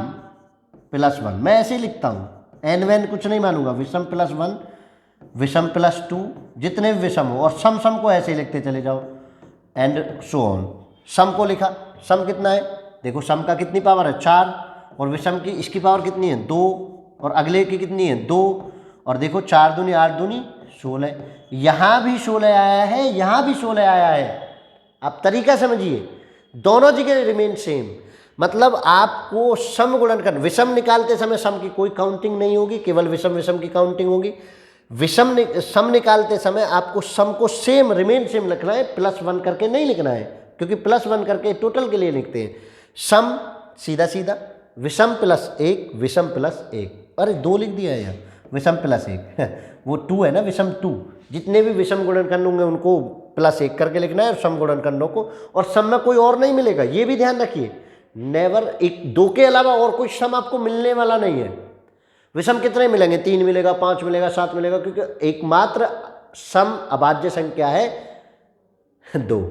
प्लस 1, मैं ऐसे ही लिखता हूँ, एन वैन कुछ नहीं मानूंगा, विषम प्लस 1, विषम प्लस 2, जितने भी विषम हो, और सम को ऐसे ही लिखते चले जाओ, एंड सो ऑन। सम को लिखा, सम कितना है, देखो सम का कितनी पावर है 4, और विषम की इसकी पावर कितनी है 2, और अगले की कितनी है 2, और देखो 4 दूनी 8 दूनी 16, यहाँ भी 16 आया है, यहाँ भी 16 आया है। आप तरीका समझिए, दोनों जगह रिमेन सेम, मतलब आपको सम गुणनखंड, विषम निकालते समय सम की कोई काउंटिंग नहीं होगी, केवल विषम की काउंटिंग होगी। सम निकालते समय आपको सम को सेम रिमेन सेम लिखना है, +1 करके नहीं लिखना है, क्योंकि +1 करके टोटल के लिए लिखते हैं। सम सीधा सीधा, विषम +1 विषम +1, अरे 2 लिख दिया है यार, विषम +1 वो 2 है ना, विषम 2, जितने भी विषम गुणनखंड होंगे उनको +1 करके लिखना है, और सम गुणनखंडों को, और सम में कोई और नहीं मिलेगा, ये भी ध्यान रखिए, नेवर, 2 के अलावा और कोई सम आपको मिलने वाला नहीं है। विषम कितने मिलेंगे, 3 मिलेगा, 5 मिलेगा, 7 मिलेगा, क्योंकि एकमात्र सम अभाज्य संख्या है 2,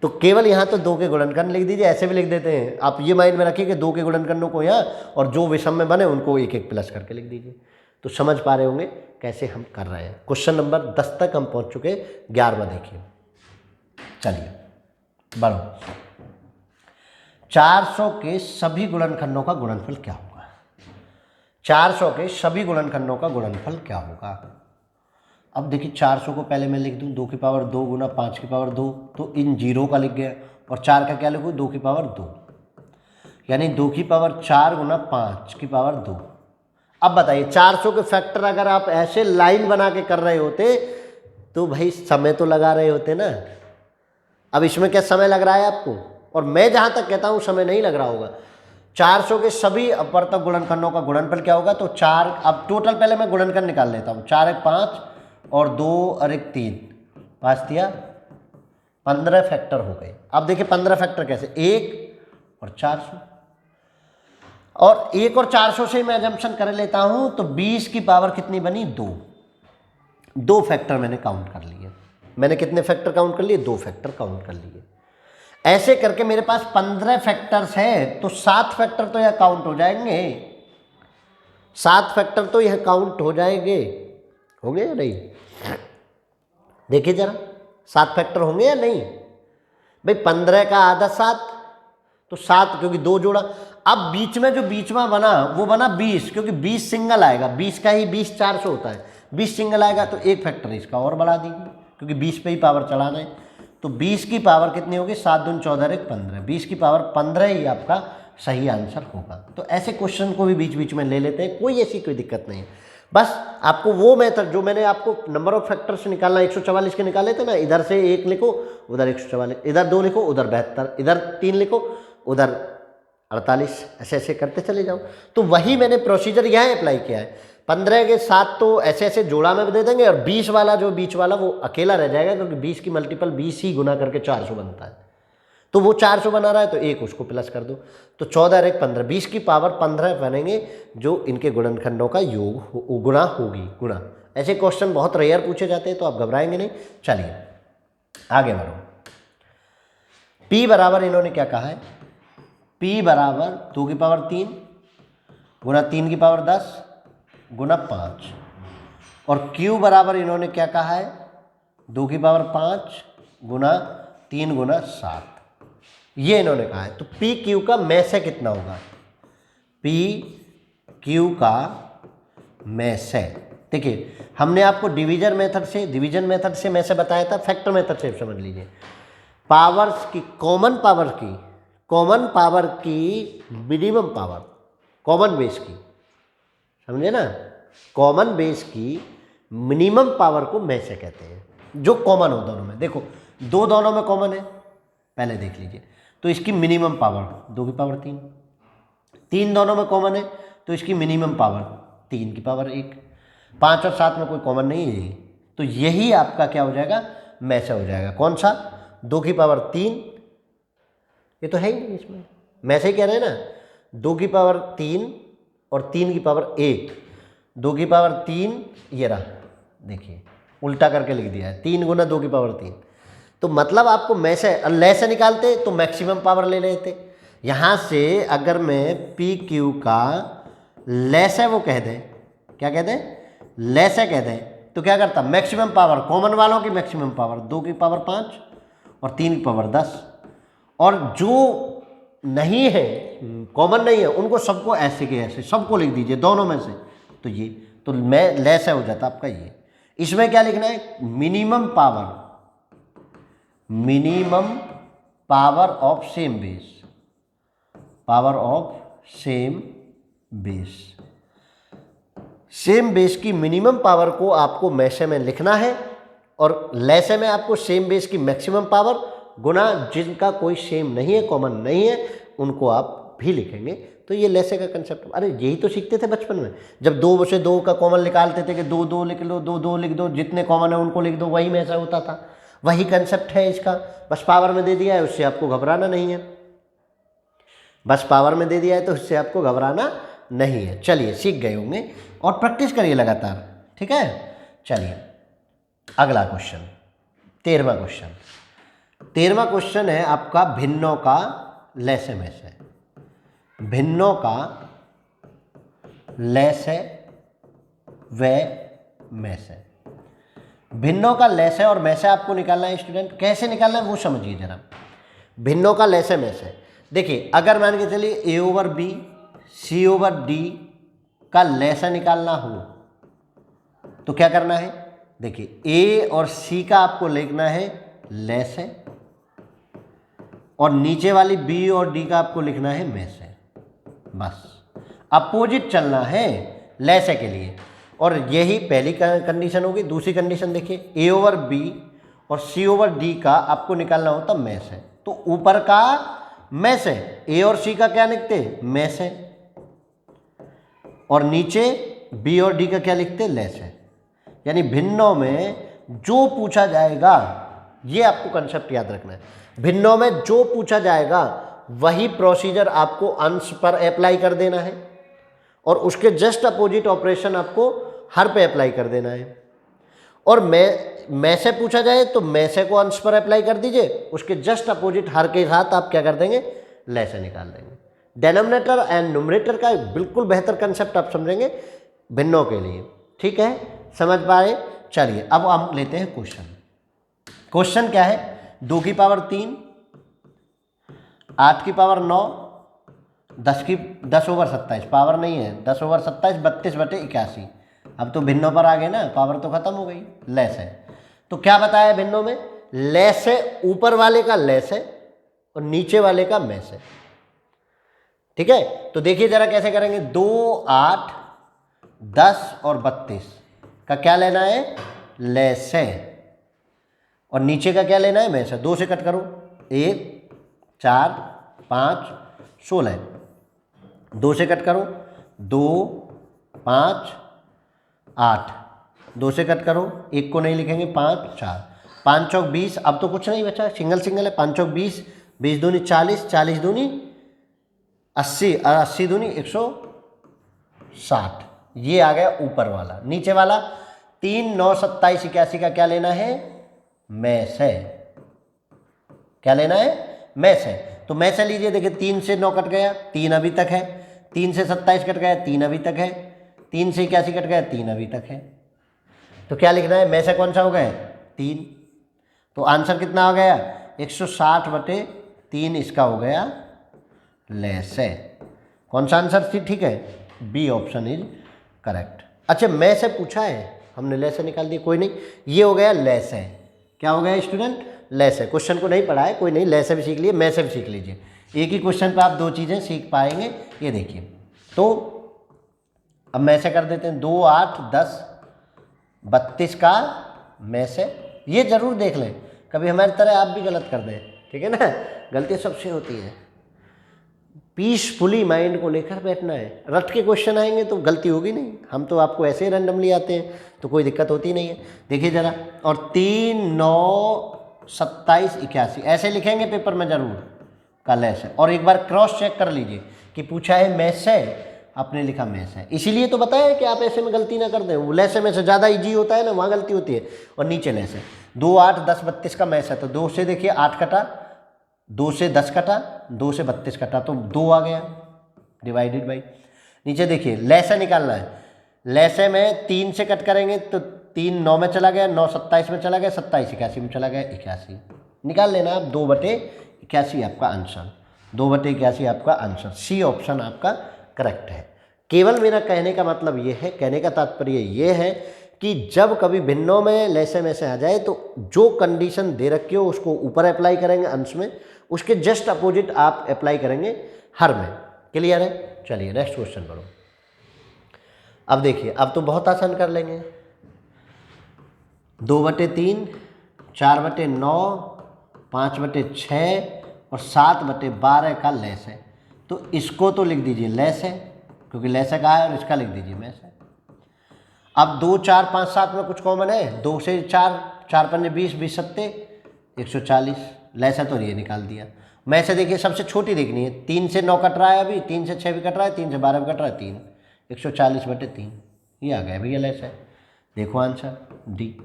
तो केवल यहाँ तो 2 के गुणनखंड लिख दीजिए, ऐसे भी लिख देते हैं आप, ये माइंड में रखिए कि 2 के गुणनखंडों को यहाँ, और जो विषम में बने उनको एक एक प्लस करके लिख दीजिए। तो समझ पा रहे होंगे कैसे हम कर रहे हैं। क्वेश्चन नंबर 10 तक हम पहुँच चुके, 11वां देखिए। चलिए बढ़ो, 400 के सभी गुणनखंडों का गुणनफल क्या होगा, 400 के सभी गुणनखंडों का गुणनफल क्या होगा। अब देखिए 400 को पहले मैं लिख दूं 2 की पावर 2 गुना 5 की पावर 2, तो इन 0 का लिख गया, और 4 का क्या लिखूँ, 2 की पावर 2, यानी 2 की पावर 4 गुना 5 की पावर 2। अब बताइए 400 के फैक्टर अगर आप ऐसे लाइन बना के कर रहे होते तो भाई समय तो लगा रहे होते ना। अब इसमें क्या समय लग रहा है आपको, और मैं जहाँ तक कहता हूँ समय नहीं लग रहा होगा। 400 के सभी अपवर्तक गुणनखंडों का गुणनफल क्या होगा, तो 4, अब टोटल पहले मैं गुणनखंड निकाल लेता हूँ, 4 1 5 और 2 और 1 3, 5 दिया 15 फैक्टर हो गए। अब देखिए 15 फैक्टर कैसे, 1 और 400। और 1 और 400 से मैं अजम्पशन कर लेता हूं तो 20 की पावर कितनी बनी, 2 फैक्टर मैंने काउंट कर लिए। मैंने कितने फैक्टर काउंट कर लिए, 2 फैक्टर काउंट कर लिए। ऐसे करके मेरे पास 15 फैक्टर्स है, तो 7 फैक्टर तो यह काउंट हो जाएंगे, 7 फैक्टर तो यह काउंट हो जाएंगे, होंगे या नहीं? देखिए जरा 7 फैक्टर होंगे या नहीं भाई? 15 का आधा 7, तो 7 क्योंकि 2 जोड़ा। अब बीच में बना वो बना 20, क्योंकि 20 सिंगल आएगा, 20 का ही 20 400 होता है, 20 सिंगल आएगा तो 1 फैक्टर इसका और बढ़ा दीजिए, क्योंकि 20 पे ही पावर चढ़ाना है। तो 20 की पावर कितनी होगी, 7 दूनी 14 1 15, 20 की पावर 15 ही आपका सही आंसर होगा। तो ऐसे क्वेश्चन को भी बीच बीच में ले लेते हैं, कोई ऐसी कोई दिक्कत नहीं है। बस आपको वो मेथड जो मैंने आपको नंबर ऑफ फैक्टर्स निकालना 144 के निकाले थे ना, इधर से 1 लिखो उधर 144, इधर 2 लिखो उधर 72, इधर 3 लिखो उधर 48, ऐसे ऐसे करते चले जाओ। तो वही मैंने प्रोसीजर यहाँ अप्लाई किया है। 15 के 7 तो ऐसे ऐसे जोड़ा में दे देंगे, और 20 वाला जो बीच वाला वो अकेला रह जाएगा, क्योंकि 20 की मल्टीपल 20 ही गुना करके 400 बनता है। तो वो 400 बना रहा है तो 1 उसको प्लस कर दो, तो 14 और 1 15, 20 की पावर 15 बनेंगे, जो इनके गुणनखंडों का योग गुणा होगी, गुणा। ऐसे क्वेश्चन बहुत रेयर पूछे जाते हैं, तो आप घबराएंगे नहीं। चलिए आगे बढ़ो। P बराबर इन्होंने क्या कहा है, P बराबर 2 की पावर 3 गुना 3 की पावर 10 गुना 5, और Q बराबर इन्होंने क्या कहा है, 2 की पावर 5 गुना 3 गुना 7, ये इन्होंने कहा है। तो पी क्यू का मैसे कितना होगा, पी क्यू का मैसे, देखिए हमने आपको डिवीजन मेथड से मैसे बताया था, फैक्टर मेथड से समझ लीजिए। पावर्स की कॉमन पावर की मिनिमम पावर, कॉमन बेस की, समझे ना, कॉमन बेस की मिनिमम पावर को मैसे कहते हैं, जो कॉमन हो दोनों में। देखो 2 दोनों में कॉमन है, पहले देख लीजिए, तो इसकी मिनिमम पावर 2 की पावर 3, 3 दोनों में कॉमन है तो इसकी मिनिमम पावर 3 की पावर 1, 5 और 7 में कोई कॉमन नहीं है, तो यही आपका क्या हो जाएगा, मैसे हो जाएगा। कौन सा, 2 की पावर 3, ये तो है ही नहीं इसमें, मैसे ही कह रहे हैं ना, 2 की पावर 3 और 3 की पावर 1, 2 की पावर 3 ये रहा, देखिए उल्टा करके लिख दिया है, 3 गुना 2 की पावर 3। तो मतलब आपको मैसे लैसे निकालते तो मैक्सिमम पावर ले लेते। यहाँ से अगर मैं पी क्यू का लैसे वो कह दें, क्या कह दें, लैसे कह दें, तो क्या करता, मैक्सिमम पावर कॉमन वालों की मैक्सिमम पावर 2 की पावर 5 और 3 की पावर 10, और जो नहीं है कॉमन नहीं है उनको सबको ऐसे के ऐसे सबको लिख दीजिए दोनों में से, तो ये तो मैं लैसे हो जाता आपका ये। इसमें क्या लिखना है, minimum power of same base, power of same base की मिनिमम पावर को आपको मैसे में लिखना है, और लैसे में आपको सेम बेस की मैक्सिमम पावर गुना जिनका कोई सेम नहीं है, कॉमन नहीं है, उनको आप भी लिखेंगे। तो ये लैसे का कंसेप्ट, अरे यही तो सीखते थे बचपन में, जब 2 से 2 का कॉमन निकालते थे कि 2 2 लिख लो, 2 2 लिख दो, जितने कॉमन है उनको लिख दो, वही में ऐसा होता था। वही कंसेप्ट है इसका, बस पावर में दे दिया है, उससे आपको घबराना नहीं है, बस पावर में दे दिया है तो उससे आपको घबराना नहीं है। चलिए सीख गए होंगे और प्रैक्टिस करिए लगातार, ठीक है। चलिए अगला क्वेश्चन, 13वां क्वेश्चन है आपका भिन्नों का लैसे मैसे, भिन्नों का लैसे व मैसे। भिन्नों का लैसे और मैसे आपको निकालना है स्टूडेंट, कैसे निकालना है वो समझिए जरा। भिन्नों का लैसे मैसे, देखिए अगर मान के चलिए A over B C over D का लैसा निकालना हो तो क्या करना है, देखिए ए और सी का आपको लिखना है लैसे, और नीचे वाली बी और डी का आपको लिखना है मैसे, बस अपोजिट चलना है लैसे के लिए। और यही पहली कंडीशन होगी। दूसरी कंडीशन देखिए, ए ओवर बी और सी ओवर डी का आपको निकालना होता मैसे, तो ऊपर का मैसे, ए और सी का क्या लिखते मैसे, और नीचे बी और डी का क्या लिखते लैसे। यानी भिन्नों में जो पूछा जाएगा, ये आपको कंसेप्ट याद रखना है, भिन्नों में जो पूछा जाएगा वही प्रोसीजर आपको अंश पर अप्लाई कर देना है और उसके जस्ट अपोजिट ऑपरेशन आपको हर पे अप्लाई कर देना है। और मैं से पूछा जाए तो मैं से को अंश पर अप्लाई कर दीजिए, उसके जस्ट अपोजिट हर के साथ आप क्या कर देंगे, ले से निकाल देंगे। डेनोमिनेटर एंड न्यूमरेटर का बिल्कुल बेहतर कंसेप्ट आप समझेंगे भिन्नों के लिए। ठीक है, समझ पाए? चलिए अब हम लेते हैं क्वेश्चन। क्वेश्चन क्या है, 2 की पावर 3, 8 की पावर 9, 10/27 पावर नहीं है, 10/27 32/81। अब तो भिन्नों पर आ गए ना, पावर तो खत्म हो गई, लेस है। तो क्या बताया भिन्नों में, लेस है, ऊपर वाले का लेस है और नीचे वाले का मैस है। ठीक है, तो देखिए जरा कैसे करेंगे। 2, 8, 10 और 32 का क्या लेना है, लेस है, और नीचे का क्या लेना है, मैस है। 2 से कट करो, 1, 4, 5, 16। 2 से कट करो, 2, 5, 8। 2 से कट करो, 1 को नहीं लिखेंगे, 5, 4, 5 चौक 20। अब तो कुछ नहीं बचा, सिंगल सिंगल है। 5 चौक 20, 20 दूनी 40, 40 दूनी 80, 80 दूनी 160। ये आ गया ऊपर वाला। नीचे वाला 3, 9, 27, 81 का क्या लेना है, मैस है। क्या लेना है, मैस है। तो मैस है लीजिए, देखिए 3 से 9 कट गया, 3 अभी तक है। 3 से 27 कट गया, 3 अभी तक है। 3 से 81 कट गया, 3 अभी तक है। तो क्या लिखना है, मैस है कौन सा हो गया, 3। तो आंसर कितना हो गया, 160/3 इसका हो गया लेस है। कौन सा आंसर ठीक है, बी ऑप्शन इज करेक्ट। अच्छा, मैं से पूछा है, हमने लेस है निकाल दिया, कोई नहीं, ये हो गया लेस है। क्या हो गया स्टूडेंट, लेस है। क्वेश्चन को नहीं पढ़ा है, कोई नहीं, लेस है भी सीख लिए, मैं से भी सीख लीजिए। एक ही क्वेश्चन पे आप 2 चीज़ें सीख पाएंगे। ये देखिए, तो अब मैं से कर देते हैं, 2, 8, 10, 32 का मैं से। ये जरूर देख लें, कभी हमारी तरह आप भी गलत कर दें, ठीक है ना, गलतियाँ सबसे होती हैं। पीसफुली माइंड को लेकर बैठना है। रट के क्वेश्चन आएंगे तो गलती होगी नहीं, हम तो आपको ऐसे ही रैंडमली आते हैं तो कोई दिक्कत होती नहीं है। देखिए ज़रा, और 3, 9, 27, 81 ऐसे लिखेंगे पेपर में जरूर, का लेस है। और एक बार क्रॉस चेक कर लीजिए कि पूछा है मैस है, आपने लिखा मैस है, इसीलिए तो बताया कि आप ऐसे में गलती ना कर दें। वो लेस में से ज़्यादा ईजी होता है ना, वहाँ गलती होती है। और नीचे लेस है, 2, 8, 10, 32 का मैस है, तो 2 से देखिए 8 कटा, 2 से 10 कटा, 2 से 32 कटा, तो 2 आ गया डिवाइडेड बाई। नीचे देखिए लैसे निकालना है, लैसे में 3 से कट करेंगे तो 3 9 में चला गया, 9 27 में चला गया, 27 81 में चला गया, 81 निकाल लेना आप। 2/81 आपका आंसर, 2/81 आपका आंसर। सी ऑप्शन आपका करेक्ट है। केवल मेरा कहने का मतलब ये है, कहने का तात्पर्य ये है कि जब कभी भिन्नों में लैसे में से आ जाए तो जो कंडीशन दे रखी हो उसको ऊपर अप्लाई करेंगे अंश में, उसके जस्ट अपोजिट आप अप्लाई करेंगे हर में। क्लियर है? चलिए नेक्स्ट क्वेश्चन करो। अब देखिए, अब तो बहुत आसान कर लेंगे। 2/3, 4/9, 5/6 और 7/12 का लेस है, तो इसको तो लिख दीजिए लेस है, क्योंकि लेस है कहा है, और इसका लिख दीजिए मैस है। अब 2, 4, 5, 7 में कुछ कॉमन है, 2 से 4, 4 पंजे 20, 20 सत्ते 140, लेस है तो ये निकाल दिया। मैं से देखिए सबसे छोटी देखनी है, 3 से 9 कट रहा है, अभी 3 से 6 भी कट रहा है, 3 से 12 भी कट रहा है, 3, 140/3 ये आ गया भैया लेस है। देखो आंसर डी।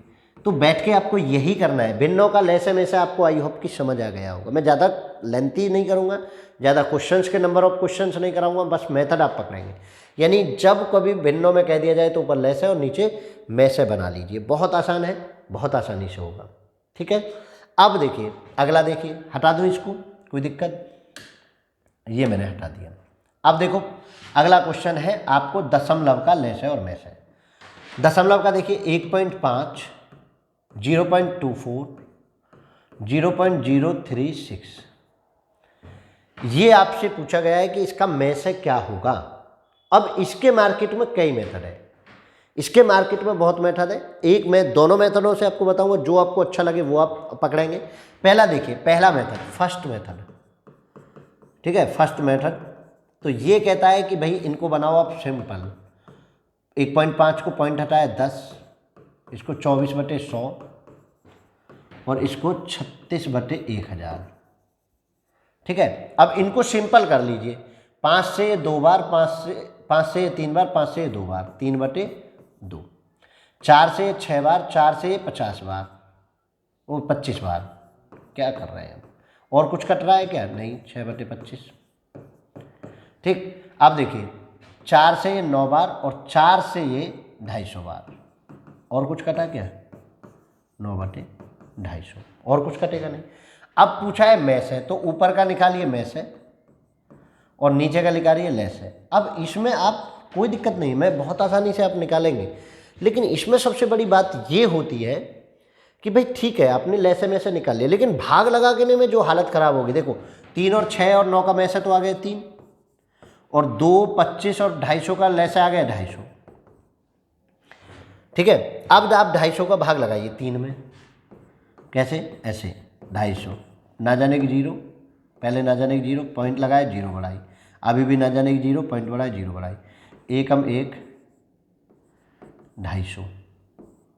तो बैठ के आपको यही करना है, भिन्नों का लेस में से आपको आई होप कि समझ आ गया होगा। मैं ज़्यादा लेंथी नहीं करूँगा, ज़्यादा क्वेश्चंस के नंबर ऑफ क्वेश्चंस नहीं कराऊंगा, बस मेथड आप पकड़ेंगे। यानी जब कभी भिन्नों में कह दिया जाए तो ऊपर लेस है और नीचे मैस है बना लीजिए। बहुत आसान है, बहुत आसानी से होगा। ठीक है, अब देखिए अगला, देखिए हटा दूँ इसको, कोई दिक्कत, ये मैंने हटा दिया। अब देखो अगला क्वेश्चन है, आपको दशमलव का लेस है और मैस है। दशमलव का देखिए 1.5, 0.24, 0.036, ये आपसे पूछा गया है कि इसका मैस है क्या होगा। अब इसके मार्केट में कई मेथड है, इसके मार्केट में बहुत मेथड है। एक मैं दोनों मेथडों से आपको बताऊंगा, जो आपको अच्छा लगे वो आप पकड़ेंगे। पहला देखिए, पहला मेथड फर्स्ट मेथड, ठीक है, फर्स्ट मेथड। तो ये कहता है कि भाई इनको बनाओ आप सिंपल, 1.5 को पॉइंट हटाया 10, इसको 24/100 और इसको 36/1000, ठीक है। अब इनको सिंपल कर लीजिए, 5 से 2 बार, 5 से 3 बार, 5 से 2 बार, 3/2, 4 से 6 बार, 4 से 50 बार, वो 25 बार। क्या कर रहे हैं, और कुछ कट रहा है क्या? नहीं, 6/25। ठीक, अब देखिए 4 से ये 9 बार और 4 से ये 250 बार, और कुछ कटा क्या? 9/250, और कुछ कटेगा नहीं। अब पूछा है मैस है, तो ऊपर का निकालिए मैस है और नीचे का निकालिए लेस है। अब इसमें आप कोई दिक्कत नहीं, मैं बहुत आसानी से आप निकालेंगे, लेकिन इसमें सबसे बड़ी बात ये होती है कि भाई ठीक है आपने लेसे में से निकाल लिया, लेकिन भाग लगा के में जो हालत ख़राब होगी। देखो 3 और 6 और 9 का मैसे तो आ गया 3, और 2, 25 और 250 का लेसे आ गया 250। ठीक है, अब आप 250 का भाग लगाइए 3 में। कैसे? ऐसे 250, ना जाने की 0, पहले ना जाने की 0, पॉइंट लगाए 0 बढ़ाई, अभी भी ना जाने की 0, पॉइंट बढ़ाए 0 बढ़ाई, 1 कम 1, 250,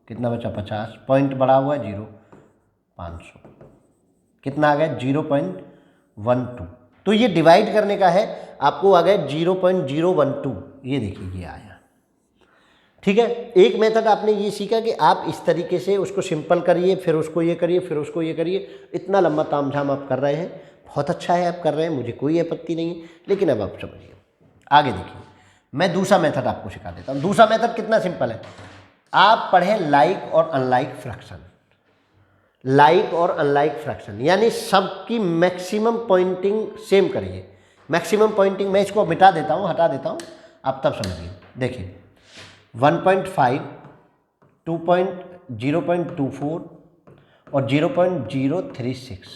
कितना बचा? 50, पॉइंट बढ़ा हुआ है 0, 500, कितना आ गया? 0.12। तो ये डिवाइड करने का है, आपको आ गया 0.012, ये देखिए ये आया। ठीक है, एक मेथड आपने ये सीखा कि आप इस तरीके से उसको सिंपल करिए, फिर उसको ये करिए, फिर उसको ये करिए। इतना लंबा तामझाम आप कर रहे हैं, बहुत अच्छा है आप कर रहे हैं, मुझे कोई आपत्ति नहीं है, लेकिन अब आप समझिए। आगे देखिए, मैं दूसरा मेथड आपको सिखा देता हूँ। दूसरा मेथड कितना सिंपल है, आप पढ़ें लाइक और अनलाइक फ्रैक्शन। लाइक और अनलाइक फ्रैक्शन यानी सबकी मैक्सिमम पॉइंटिंग सेम करिए। मैक्सिमम पॉइंटिंग मैं इसको मिटा देता हूँ, हटा देता हूँ, आप तब समझिए। देखिए 1.5, 0.24 और 0.036।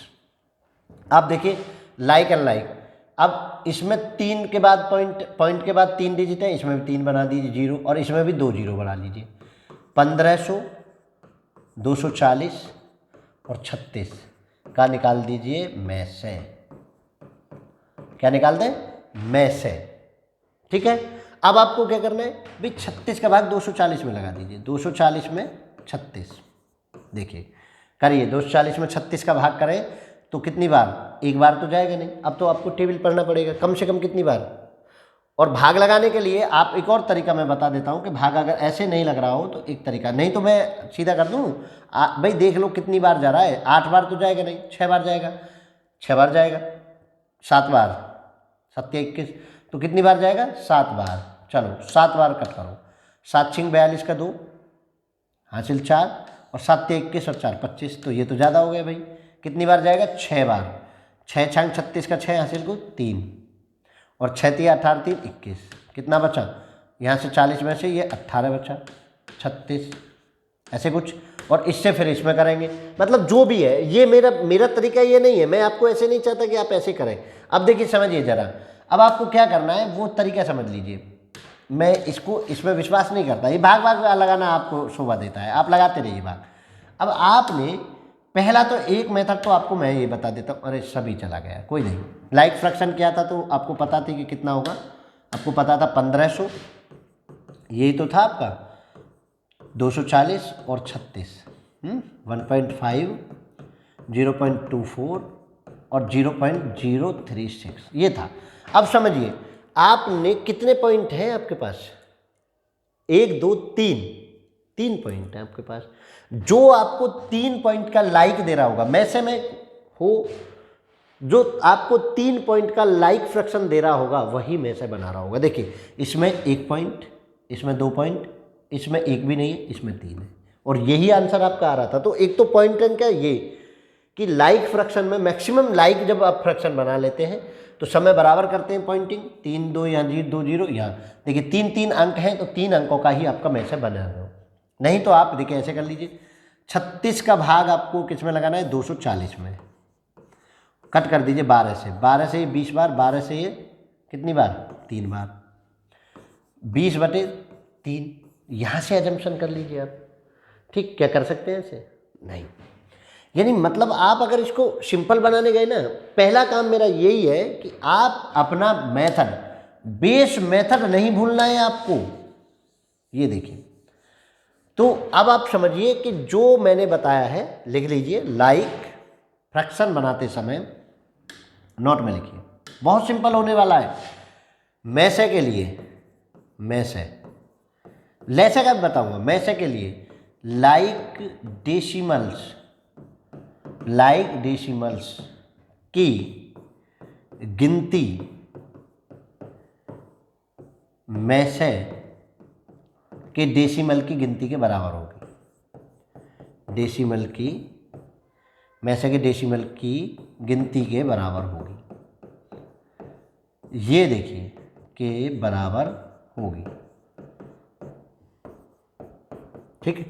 आप देखिए लाइक एंड लाइक। अब इसमें 3 के बाद पॉइंट के बाद 3 डिजिट है, इसमें भी 3 बना दीजिए 0, और इसमें भी 2 0 बढ़ा लीजिए। 1500, 240 और 36 का निकाल दीजिए में से। क्या निकाल दें? में से। ठीक है, अब आपको क्या करना है भाई, 36 का भाग 240 में लगा दीजिए। 240 में 36, देखिए करिए, 240 में 36 का भाग करें तो कितनी बार? एक बार तो जाएगा नहीं। अब तो आपको टेबल पढ़ना पड़ेगा, कम से कम कितनी बार। और भाग लगाने के लिए आप एक और तरीका मैं बता देता हूँ कि भाग अगर ऐसे नहीं लग रहा हो तो एक तरीका, नहीं तो मैं सीधा कर दूँ। भाई देख लो कितनी बार जा रहा है, 8 बार तो जाएगा नहीं, 6 बार जाएगा, 6 बार जाएगा, 7 बार, 7 के 21, तो कितनी बार जाएगा? 7 बार। चलो 7 बार कट करो, 7 छिंग 42 का 2 हासिल 4, और 7 के 21 और 4 25, तो ये तो ज़्यादा हो गया भाई। कितनी बार जाएगा? 6 बार। 6 छंग 36 का 6 हासिल को 3, और 6 3 18 3 21, कितना बचा? यहाँ से 40 में से ये 18 बचा, 36, ऐसे कुछ। और इससे फिर इसमें करेंगे, मतलब जो भी है ये मेरा तरीका ये नहीं है, मैं आपको ऐसे नहीं चाहता कि आप ऐसे करें। अब देखिए समझिए ज़रा, अब आपको क्या करना है वो तरीका समझ लीजिए। मैं इसमें विश्वास नहीं करता, ये भाग भाग लगाना आपको शोभा देता है, आप लगाते रहिए भाग। अब आपने पहला तो एक मेथड तो आपको मैं ये बता देता हूँ, अरे सभी चला गया, कोई नहीं। लाइक फ्रैक्शन क्या था तो आपको पता थी कि कितना होगा, आपको पता था 1500, यही तो था आपका, 240 और 36, 1.5, 0.24 और 0.036 ये था। अब समझिए आपने कितने पॉइंट हैं आपके पास? 1 2 3 पॉइंट है आपके पास। जो आपको 3 पॉइंट का लाइक दे रहा होगा, में से में हो, जो आपको 3 पॉइंट का लाइक फ्रैक्शन दे रहा होगा वही में से बना रहा होगा। देखिए इसमें 1 पॉइंट, इसमें 2 पॉइंट, इसमें 1 भी नहीं है, इसमें 3 है, और यही आंसर आपका आ रहा था। तो एक तो पॉइंट क्या ये कि लाइक फ्रैक्शन में मैक्सिमम लाइक जब आप फ्रैक्शन बना लेते हैं तो समय बराबर करते हैं पॉइंटिंग, 3 2 यहाँ 2 0 यहाँ, देखिए 3 3 अंक हैं तो 3 अंकों का ही आपका में से बना है। नहीं तो आप देखिए ऐसे कर लीजिए, 36 का भाग आपको किस में लगाना है? 240 में। कट कर दीजिए 12 से, 12 से ये 20 बार, 12 से ये कितनी बार? 3 बार, 20/3, यहाँ से एजम्पशन कर लीजिए आप। ठीक, क्या कर सकते हैं ऐसे? नहीं। यानी मतलब आप अगर इसको सिंपल बनाने गए ना, पहला काम मेरा यही है कि आप अपना मेथड, बेस मेथड नहीं भूलना है आपको। ये देखिए, तो अब आप समझिए कि जो मैंने बताया है लिख लीजिए। लाइक फ्रैक्शन बनाते समय नोट में लिखिए, बहुत सिंपल होने वाला है। मैसे के लिए मैसे, लैसे का बताऊंगा। मैसे के लिए लाइक डेसिमल्स की गिनती मैसे के डेसिमल की गिनती के बराबर होगी। डेसिमल की मैसे के डेसिमल की गिनती के बराबर होगी। ये देखिए के बराबर होगी। ठीक है,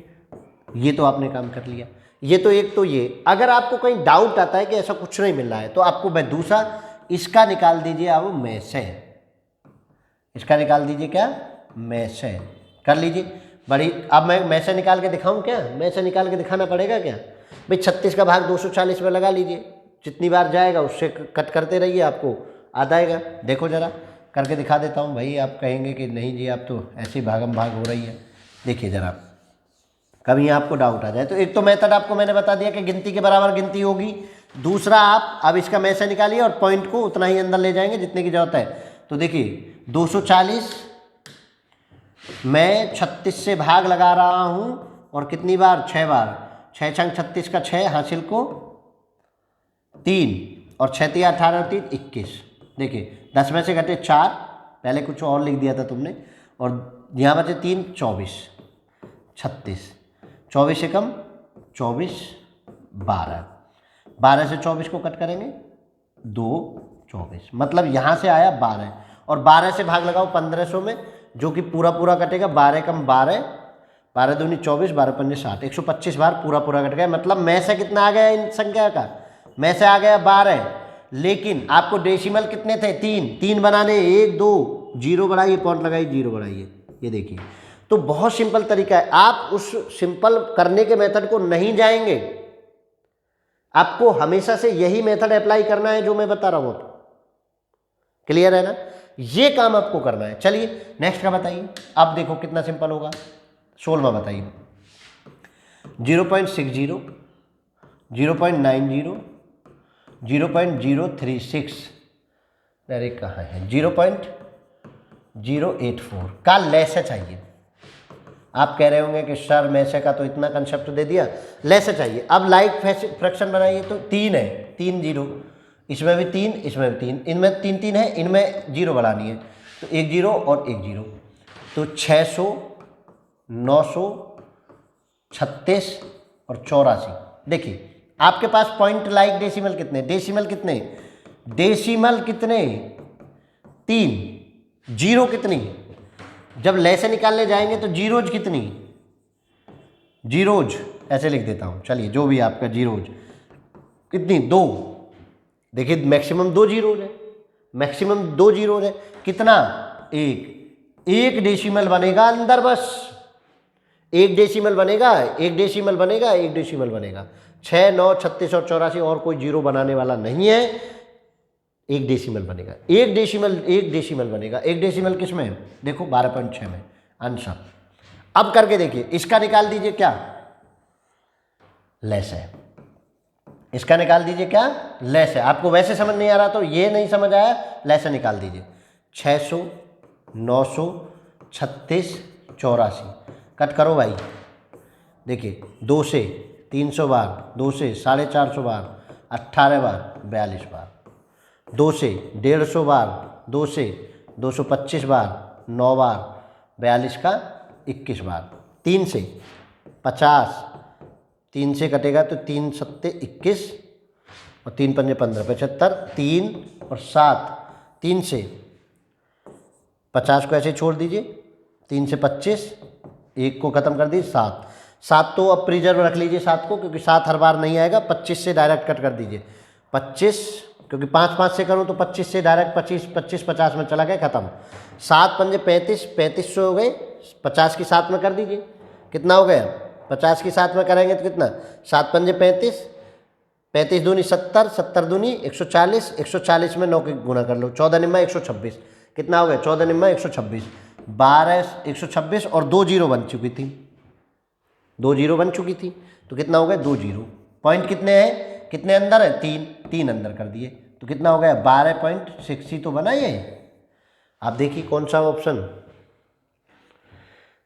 ये तो आपने काम कर लिया। ये तो एक तो ये, अगर आपको कहीं डाउट आता है कि ऐसा कुछ नहीं मिल रहा है तो आपको मैं दूसरा इसका निकाल दीजिए आप मैसे, इसका निकाल दीजिए क्या, मैसे कर लीजिए बड़ी। अब मैं मैसे निकाल के दिखाऊं क्या, मैसे निकाल के दिखाना पड़ेगा क्या भाई। 36 का भाग 240 में लगा लीजिए, जितनी बार जाएगा उससे कट करते रहिए, आपको आ जाएगा। देखो जरा करके दिखा देता हूँ भाई। आप कहेंगे कि नहीं जी आप तो ऐसी भागम भाग हो रही है। देखिए जरा, कभी आपको डाउट आ जाए तो एक तो मेथड आपको मैंने बता दिया कि गिनती के बराबर गिनती होगी। दूसरा आप अब इसका मैसे निकालिए और पॉइंट को उतना ही अंदर ले जाएंगे जितने की जरूरत है। तो देखिए 240 मैं 36 से भाग लगा रहा हूँ और कितनी बार, 6 बार। 6 छंग 36 का 6 हासिल को 3 और 6 तिया 18 3 21। देखिए 10 में से घटे 4, पहले कुछ और लिख दिया था तुमने, और यहाँ बचे 3 24 36, 24 से कम 24 12, 12 से 24 को कट करेंगे 2 24, मतलब यहाँ से आया 12 और 12 से भाग लगाओ 1500 में जो कि पूरा पूरा कटेगा। 12 कम 12, 12 दूनी 24, 12 पंजे 60, 125 बार पूरा पूरा कट गया। मतलब में से कितना आ गया इन संख्या का, में से आ गया 12। लेकिन आपको डेसिमल कितने थे, 3 बनाने, 1 2 जीरो बढ़ाइए, पॉइंट लगाइए, जीरो बढ़ाइए। ये देखिए, तो बहुत सिंपल तरीका है। आप उस सिंपल करने के मेथड को नहीं जाएंगे, आपको हमेशा से यही मेथड अप्लाई करना है जो मैं बता रहा हूं। क्लियर है ना, ये काम आपको करना है। चलिए नेक्स्ट का बताइए। अब देखो कितना सिंपल होगा। 16वां बताइए। 0.60, 0.90, 0.036, अरे कहाँ है, 0.084 का लैसे चाहिए। आप कह रहे होंगे कि सर मैसे का तो इतना कंसेप्ट दे दिया, लैसे चाहिए। अब लाइक फ्रैक्शन बनाइए तो 3 है, 3 जीरो, इसमें भी 3, इसमें भी 3, इनमें 3 3 है, इनमें जीरो बढ़ानी है तो 1 जीरो और 1 जीरो, तो 600 900 36 और 84। देखिए आपके पास पॉइंट लाइक डेसिमल कितने, डेसिमल कितने, डेसिमल कितने 3, जीरो कितनी, जब लैसे निकालने जाएंगे तो जीरोज कितनी, जीरोज ऐसे लिख देता हूं, चलिए जो भी आपका जीरोज कितनी, 2। देखिए मैक्सिमम 2 जीरोज है, मैक्सिमम 2 जीरोज है, कितना, 1 डेसिमल बनेगा अंदर, बस 1 डेसिमल बनेगा, 1 डेसिमल बनेगा, 1 डेसिमल बनेगा। 6 9 36 और 84 और कोई जीरो बनाने वाला नहीं है। 1 डेसिमल बनेगा, 1 डेसिमल बनेगा। 1 डेसिमल किस में, देखो 12.6 में आंसर। अब करके देखिए, इसका निकाल दीजिए क्या, लेस है, इसका निकाल दीजिए क्या, लेस है। आपको वैसे समझ नहीं आ रहा तो ये नहीं समझ आया, लेस निकाल दीजिए। 600 900 36 84 कट करो भाई। देखिए 2 से 300 बार, 2 से 450 बार, 18 बार, 42 बार, 2 से 150 बार, 2 से 225 बार, 9 बार, 42 का 21 बार, 3 से 50, 3 से कटेगा तो 3 सत्ते 21 और 3 पंजे 15, 75, 3 और 7, 3 से 50 को ऐसे छोड़ दीजिए, 3 से 25, 1 को ख़त्म कर दीजिए, 7 तो अब प्रिजर्व रख लीजिए 7 को, क्योंकि 7 हर बार नहीं आएगा। 25 से डायरेक्ट कट कर दीजिए, 25, क्योंकि 5 5 से करूँ तो 25 से डायरेक्ट 25 50 में चला गया, ख़त्म। 7 पंजे 35, 35 से हो गए, 50 की 7 में कर दीजिए, कितना हो गया, 50 की 7 में करेंगे तो कितना, 7 पंजे 35, 35 दूनी 70, 70 दूनी 140, 140 में 9 के गुना कर लो, 14 निम्मा 126, कितना हो गया, 14 निम्मा 126, 12 126 और 2 जीरो बन चुकी थी, 2 जीरो बन चुकी थी, तो कितना हो गया, 2 जीरो। पॉइंट कितने हैं, कितने अंदर है, 3 अंदर कर दिए, तो कितना हो गया 12.6 ही तो बना ये। आप देखिए कौन सा ऑप्शन,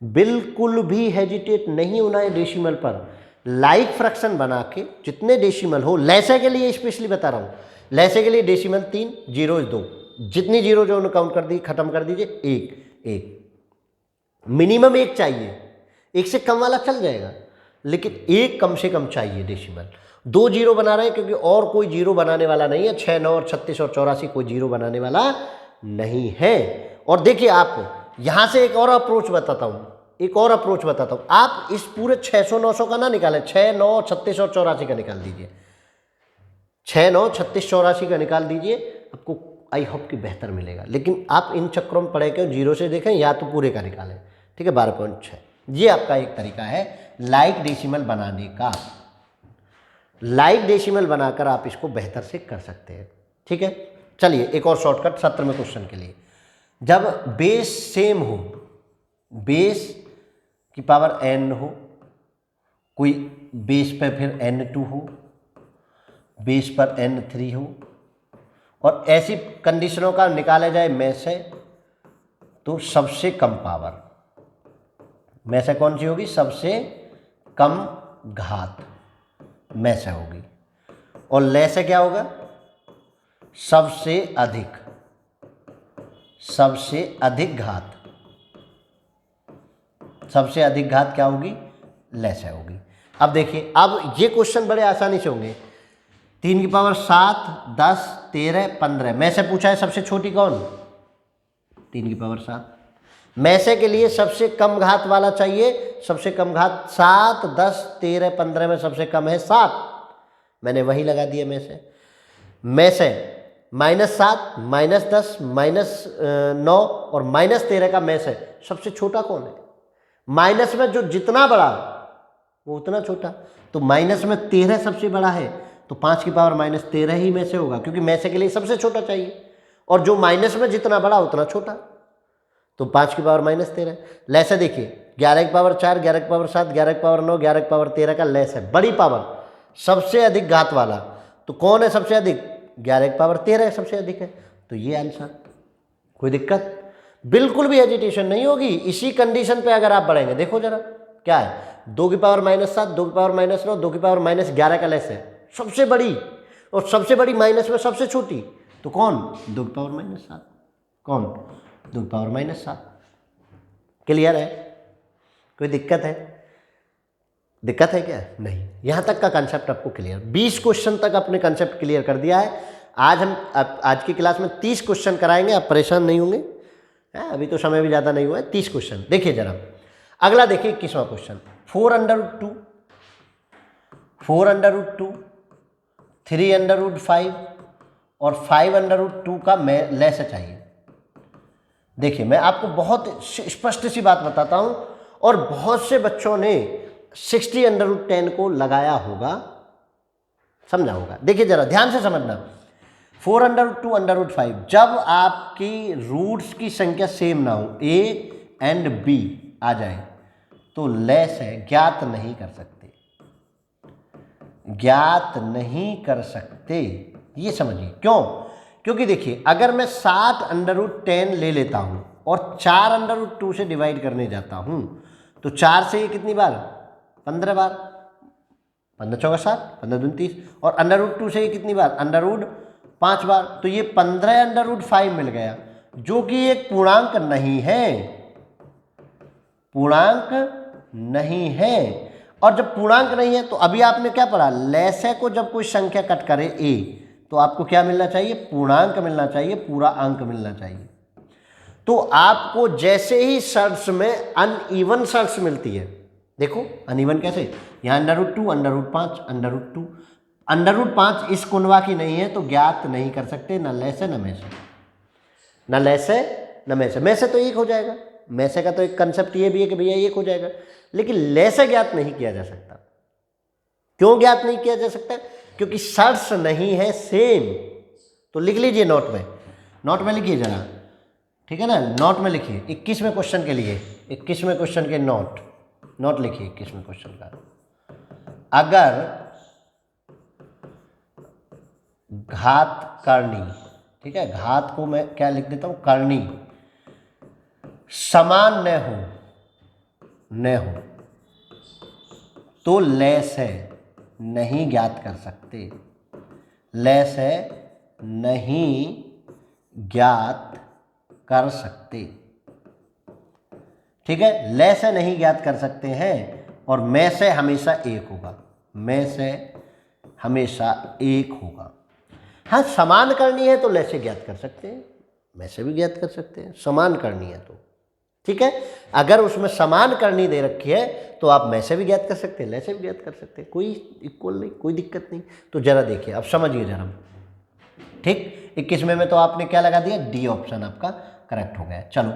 बिल्कुल भी हेजिटेट नहीं होना है डेसिमल पर। लाइक फ्रैक्शन बना के जितने डेसिमल हो, लैसे के लिए स्पेशली बता रहा हूँ, लैसे के लिए डेसिमल 3, जीरो 2, जितनी जीरो जो काउंट कर दी खत्म कर दीजिए, एक मिनिमम एक चाहिए, एक से कम वाला चल जाएगा लेकिन एक कम से कम चाहिए डेसिमल। 2 जीरो बना रहे हैं क्योंकि और कोई जीरो बनाने वाला नहीं है, 6, 9 और 36 और 84 कोई जीरो बनाने वाला नहीं है। और देखिए आप यहाँ से एक और अप्रोच बताता हूँ, आप इस पूरे 600 900 का ना निकालें, 6, 9, 36 और 84 का निकाल दीजिए, 6, 9, 36, 84 का निकाल दीजिए, आपको आई होप कि बेहतर मिलेगा। लेकिन आप इन चक्रों में पढ़े क्यों, जीरो से देखें या तो पूरे का निकालें, ठीक है। 12.6 ये आपका एक तरीका है लाइक डेसिमल बनाने का। लाइक डेसिमल बनाकर आप इसको बेहतर से कर सकते हैं, ठीक है। चलिए एक और शॉर्टकट 17वें क्वेश्चन के लिए, जब बेस सेम हो, बेस की पावर n हो, कोई बेस पर फिर n2 हो, बेस पर n3 हो, और ऐसी कंडीशनों का निकाला जाए में से, तो सबसे कम पावर में से कौन सी होगी, सबसे कम घात में से होगी, और ले से क्या होगा, सबसे अधिक घात, सबसे अधिक घात क्या होगी, ले से होगी। अब देखिए, अब ये क्वेश्चन बड़े आसानी से होंगे। 3 की पावर 7, 10, 13, 15 में से पूछा है, सबसे छोटी कौन, 3 की पावर 7। में से के लिए सबसे कम घात वाला चाहिए, सबसे कम घात 7, 10, 13, 15 में सबसे कम है 7, मैंने वही लगा दिया में से। -7, -10, -9 और -13 का में से सबसे छोटा कौन है, माइनस में जो जितना बड़ा वो उतना छोटा, तो माइनस में 13 सबसे बड़ा है, तो 5 की पावर -13 ही में से होगा, क्योंकि में से के लिए सबसे छोटा चाहिए, और जो माइनस में जितना बड़ा उतना छोटा, तो 5 की पावर -13। लैसे देखिए 11 की पावर 4, 11 की पावर 7, 11 की पावर 9, 11 की पावर 13 का लैस है, बड़ी पावर, सबसे अधिक घात वाला, तो कौन है सबसे अधिक, 11 की पावर 13 सबसे अधिक है, तो ये आंसर। कोई दिक्कत, बिल्कुल भी एजिटेशन नहीं होगी इसी कंडीशन पे अगर आप बढ़ेंगे। देखो जरा क्या है, 2 की पावर -7, 2 की पावर -9, 2 की पावर -11 का लेस है, सबसे बड़ी, और सबसे बड़ी माइनस में सबसे छोटी, तो कौन, 2 की पावर -7, कौन, 2 की पावर -7। क्लियर है, कोई दिक्कत है, दिक्कत है क्या, नहीं। यहाँ तक का कंसेप्ट आपको क्लियर, 20 क्वेश्चन तक अपने कंसेप्ट क्लियर कर दिया है। आज की क्लास में 30 क्वेश्चन कराएंगे, आप परेशान नहीं होंगे, अभी तो समय भी ज़्यादा नहीं हुआ है। 30 क्वेश्चन देखिए जरा। अगला देखिए 21वां क्वेश्चन, 4√2, 4√2, 3√5 और 5√2 का लेस चाहिए। देखिए मैं आपको बहुत स्पष्ट सी बात बताता हूं, और बहुत से बच्चों ने 60√10 को लगाया होगा, समझा होगा। देखिए जरा ध्यान से समझना, 4√2, √5, जब आपकी रूट्स की संख्या सेम ना हो, a एंड b आ जाए, तो लेस है, ज्ञात नहीं कर सकते, ज्ञात नहीं कर सकते, ये समझिए। क्यों, क्योंकि देखिए अगर मैं 60√10 ले लेता हूं और 4√2 से डिवाइड करने जाता हूं, तो 4 से ये कितनी बार, 15 बार, 15 चौका 7, 15 दूनी 30, और √2 से ये कितनी बार, √5 बार, तो ये 15√5 मिल गया, जो कि एक पूर्णांक नहीं है, पूर्णांक नहीं है। और जब पूर्णांक नहीं है तो अभी आपने क्या पढ़ा, लैसे को जब कोई संख्या कट करे a, तो आपको क्या मिलना चाहिए, पूर्णांक मिलना चाहिए, पूरा अंक मिलना चाहिए। तो आपको जैसे ही शर्ट्स में अनइवन शर्ट्स मिलती है, देखो अनइवन कैसे, यहाँ √2, √5, √2, √5 इस कुनवा की नहीं है, तो ज्ञात नहीं कर सकते, न लैसे न में से, न लैसे न में से। में से तो एक हो जाएगा, में से का तो एक कंसेप्ट ये भी है कि भैया एक हो जाएगा, लेकिन लैसे ज्ञात नहीं किया जा सकता। क्यों ज्ञात नहीं किया जा सकता, क्योंकि शर्ट्स नहीं है सेम। तो लिख लीजिए नोट में, नोट में लिखिए जरा, ठीक है ना, नोट में लिखिए 21वें क्वेश्चन के लिए, 21वें क्वेश्चन के नोट लिखिए 21वें क्वेश्चन का। अगर घात करनी, ठीक है, घात को मैं क्या लिख देता हूँ, करनी, समान न हो तो लैस है, नहीं ज्ञात कर सकते, लैस है, नहीं ज्ञात कर सकते, ठीक है। लय से नहीं ज्ञात कर सकते हैं और मैं से हमेशा एक होगा, मैं से हमेशा एक होगा। हाँ, समान करनी है तो लय से ज्ञात कर सकते हैं, मैं से भी ज्ञात कर सकते हैं, समान करनी है तो, ठीक है। अगर उसमें समान करनी दे रखी है तो आप मैं से भी ज्ञात कर सकते हैं, लय से भी ज्ञात कर सकते हैं, कोई इक्वल नहीं, कोई दिक्कत नहीं। तो जरा देखिए, अब समझिए जरा, ठीक। 21वें में तो आपने क्या लगा दिया, डी ऑप्शन आपका करेक्ट हो गया। चलो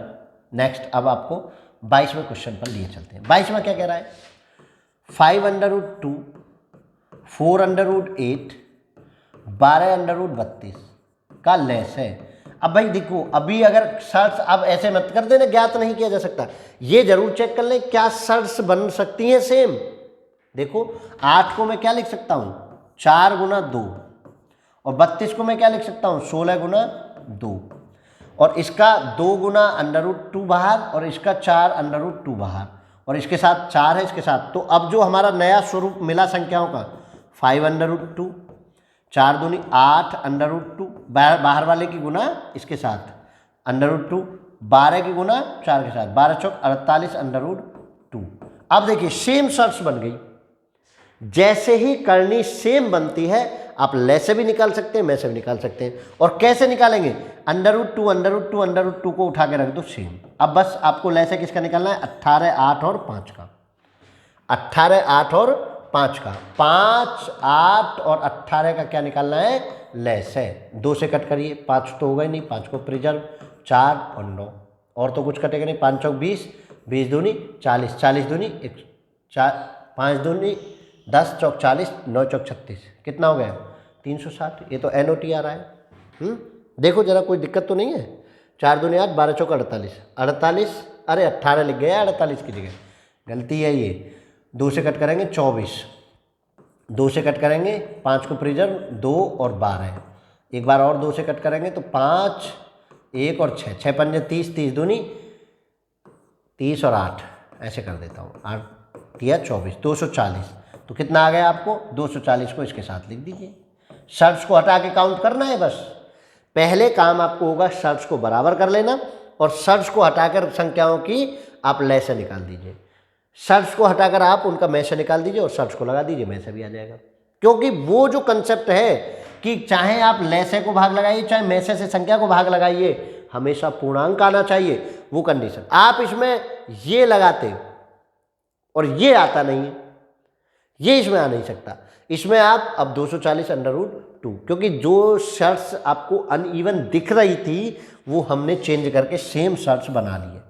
नेक्स्ट, अब आपको 22वें क्वेश्चन पर लिए चलते हैं। 22वां क्या कह रहा है, 5√2, 4√8, 12√32 का लेस है। अब भाई देखो, अभी अगर शर्ट्स, अब ऐसे मत कर देना ज्ञात नहीं किया जा सकता, ये जरूर चेक कर लें क्या शर्ट्स बन सकती हैं सेम। देखो 8 को मैं क्या लिख सकता हूँ, 4 गुना 2, और 32 को मैं क्या लिख सकता हूँ, 16 गुना 2, और इसका 2 गुना √2 बाहर, और इसका 4 √2 बाहर, और इसके साथ 4 है इसके साथ। तो अब जो हमारा नया स्वरूप मिला संख्याओं का, 5√2, 4 दूनी 8 √2, बाहर वाले की गुना इसके साथ √2, 12 की गुना 4 के साथ, 12 चौक 48 √2। अब देखिए सेम शर्ट्स बन गई। जैसे ही करनी सेम बनती है, आप ले से भी निकाल सकते हैं, मैं से भी निकाल सकते हैं। और कैसे निकालेंगे, √2 को उठा के रख दो सेम। अब बस आपको ले से किसका निकालना है, 18, 8 और 5 का, 18, 8 और 5 का, 5, 8 और 18 का क्या निकालना है, लेस है। 2 से कट करिए, 5 तो होगा ही नहीं, 5 को प्रिजर्व, 4 और 9, और तो कुछ कटेगा नहीं, 5 चौक 20, 20 दूनी 40, 40 दूनी 5 दूनी 10 चौक 40, 9 चौक 36, कितना हो गया, 360। ये तो NOT आ रहा है। देखो जरा, कोई दिक्कत तो नहीं है। 4 दूनी 8, 12 चौक 48, 48, अरे 18 लिख गया, 48 की जगह, गलती है ये। 2 से कट करेंगे 24, 2 से कट करेंगे 5 को प्रिजर्व, 2 और 12, एक बार और 2 से कट करेंगे तो 5, 1 और 6, 6 पंजे 30, 30 दूनी 30 और 8, ऐसे कर देता हूँ, 8 या 24, 240। तो कितना आ गया आपको, 240 को इसके साथ लिख दीजिए। शर्ट्स को हटा के काउंट करना है बस। पहले काम आपको होगा शर्ट्स को बराबर कर लेना, और शर्ट्स को हटाकर संख्याओं की आप लय से निकाल दीजिए। शर्ट्स को हटाकर आप उनका मैं से निकाल दीजिए और शर्ट्स को लगा दीजिए, मैं से भी आ जाएगा। क्योंकि वो जो कंसेप्ट है कि चाहे आप लय से को भाग लगाइए, चाहे मैं से संख्या को भाग लगाइए, हमेशा पूर्णांक आना चाहिए, वो कंडीशन। आप इसमें ये लगाते और ये आता नहीं है, ये इसमें आ नहीं सकता। इसमें आप अब 240 √2, क्योंकि जो शर्ट्स आपको अनइवन दिख रही थी वो हमने चेंज करके सेम शर्ट्स बना लिए,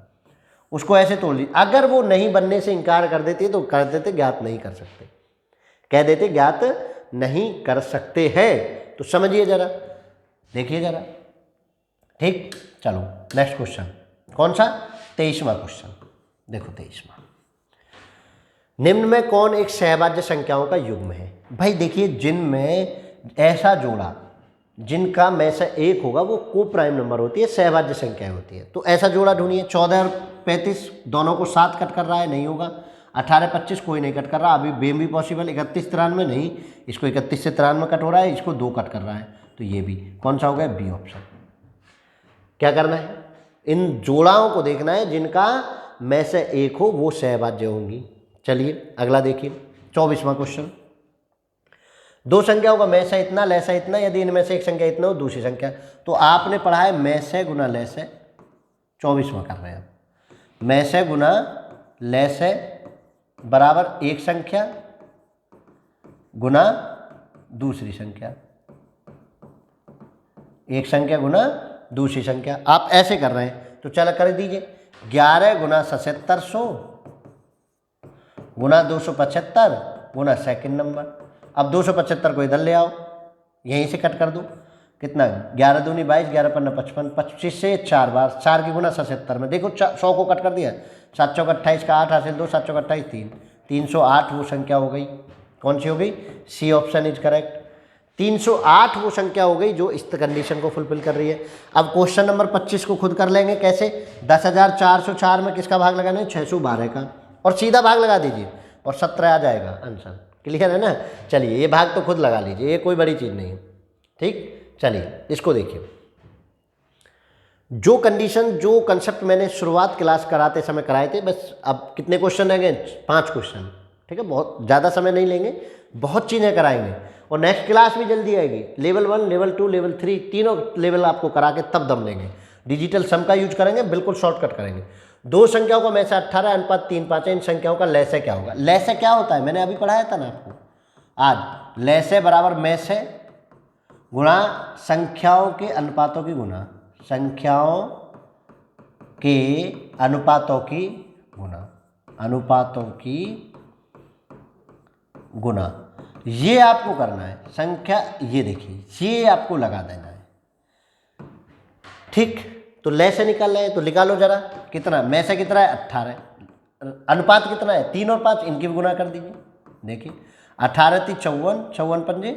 उसको ऐसे तोड़ ली। अगर वो नहीं बनने से इनकार कर देती तो कर देते ज्ञात नहीं कर सकते, कह देते ज्ञात नहीं कर सकते हैं। तो समझिए जरा, देखिए जरा, ठीक। चलो नेक्स्ट क्वेश्चन, कौन सा, 23वां क्वेश्चन। देखो 23वां, निम्न में कौन एक सहभाज्य संख्याओं का युग्म है। भाई देखिए, जिनमें ऐसा जोड़ा जिनका में से एक होगा वो को प्राइम नंबर होती है, सहभाज्य संख्याएं होती है। तो ऐसा जोड़ा ढूंढिए। 14 और 35 दोनों को 7 कट कर रहा है, नहीं होगा। 18, 25 कोई नहीं कट कर रहा, अभी बेम भी पॉसिबल। 31, 93 नहीं, इसको 31 से 93 कट हो रहा है, इसको 2 कट कर रहा है, तो ये भी कौन सा हो गया, बी ऑप्शन। क्या करना है, इन जोड़ाओं को देखना है जिनका में से एक हो वो सहभाज्य होंगी। चलिए अगला देखिए, 24वां क्वेश्चन। दो संख्याओं का में से इतना ले से इतना, यदि इनमें से एक संख्या इतना हो दूसरी संख्या, तो आपने पढ़ा है में से गुना ले से। 24वां कर रहे हैं, में से गुना ले से बराबर एक संख्या गुना दूसरी संख्या, एक संख्या गुना दूसरी संख्या। आप ऐसे कर रहे हैं तो चलो कर दीजिए। 11 गुना 7700 गुना 275 गुना सेकंड नंबर। अब 275 को इधर ले आओ, यहीं से कट कर दो, कितना, 11 दूनी 22, 11 पन्ना 55, 25 से 4 बार, 4 की गुना 77 में। देखो 100 को कट कर दिया, 7 चौक 28 का 8 हासिल 2, 7 चौक 28 3, 308 वो संख्या हो गई। कौन सी हो गई, सी ऑप्शन इज करेक्ट। 308 वो संख्या हो गई जो इस कंडीशन को फुलफिल कर रही है। अब क्वेश्चन नंबर 25 को खुद कर लेंगे। कैसे? 10,404 में किसका भाग लगाना है? 612 का, और सीधा भाग लगा दीजिए और 17 आ जाएगा आंसर। क्लियर है ना? चलिए ये भाग तो खुद लगा लीजिए, ये कोई बड़ी चीज़ नहीं है। ठीक, चलिए इसको देखिए। जो कंडीशन, जो कंसेप्ट मैंने शुरुआत क्लास कराते समय कराए थे, बस अब कितने क्वेश्चन रह गए? 5 क्वेश्चन। ठीक है, बहुत ज़्यादा समय नहीं लेंगे, बहुत चीज़ें कराएंगे और नेक्स्ट क्लास भी जल्दी आएगी। लेवल 1, लेवल 2, लेवल 3 तीनों लेवल आपको करा के तब दम लेंगे। डिजिटल सम का यूज करेंगे, बिल्कुल शॉर्टकट करेंगे। दो संख्याओं का में से 18 अनुपात 3:5 है। इन संख्याओं का लैसे क्या होगा? लैसे क्या होता है? मैंने अभी पढ़ाया था ना आपको आज। लैसे बराबर में से गुणा संख्याओं के अनुपातों की गुणा, संख्याओं के अनुपातों की गुणा, अनुपातों की गुणा। ये आपको करना है। संख्या ये देखिए, ये आपको लगा देना है। ठीक, तो ले से निकाल रहे हैं तो निकालो जरा। कितना? में से कितना है? 18। अनुपात कितना है? 3 और 5, इनकी भी गुणा कर दीजिए। देखिए 18 × 54, 54 पंजे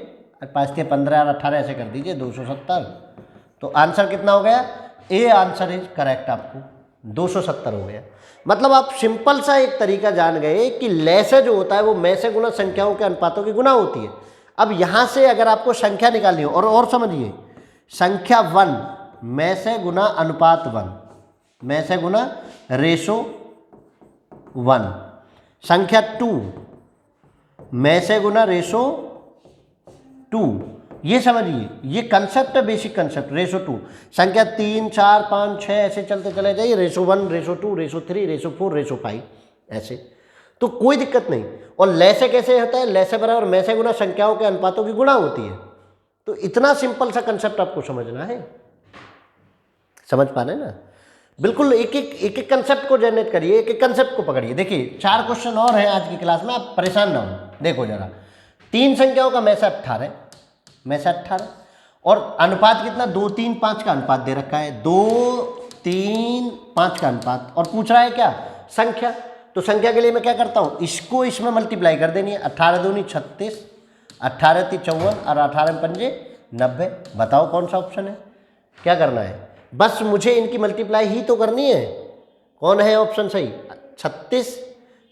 5 × 15 और 18 ऐसे कर दीजिए, 270। तो आंसर कितना हो गया? A answer is correct. आपको 270 हो गया। मतलब आप सिंपल सा एक तरीका जान गए कि लैसे जो होता है वो में से गुना संख्याओं के अनुपातों की गुना होती है। अब यहाँ से अगर आपको संख्या निकालनी हो, और समझिए, संख्या 1 में से गुना अनुपात 1, में से गुना रेशो 1, संख्या 2 में से गुना रेशो 2। ये समझिए, ये कंसेप्ट है, बेसिक कंसेप्ट। रेशो 2, संख्या 3, 4, 5, 6 ऐसे चलते चले जाइए। Ratio 1, ratio 2, ratio 3, ratio 4, ratio 5 ऐसे, तो कोई दिक्कत नहीं। और लैसे कैसे होता है? लैसे बराबर में से गुना संख्याओं के अनुपातों की गुणा होती है। तो इतना सिंपल सा कंसेप्ट आपको समझना है। समझ पा रहे ना? बिल्कुल एक एक कंसेप्ट को जनरेट करिए, एक एक कंसेप्ट को पकड़िए। देखिए 4 क्वेश्चन और हैं आज की क्लास में, आप परेशान ना हो। देखो जरा, 3 संख्याओं का में से 18, में से 18, और अनुपात कितना? 2, 3, 5 का अनुपात दे रखा है। 2, 3, 5 का अनुपात, और पूछ रहा है क्या? संख्या। तो संख्या के लिए मैं क्या करता हूँ? इसको इसमें मल्टीप्लाई कर देनी है। 18 दूनी 36, 18 × 54 और 18 पंजे 90। बताओ कौन सा ऑप्शन है? क्या करना है? बस मुझे इनकी मल्टीप्लाई ही तो करनी है। कौन है ऑप्शन सही? 36,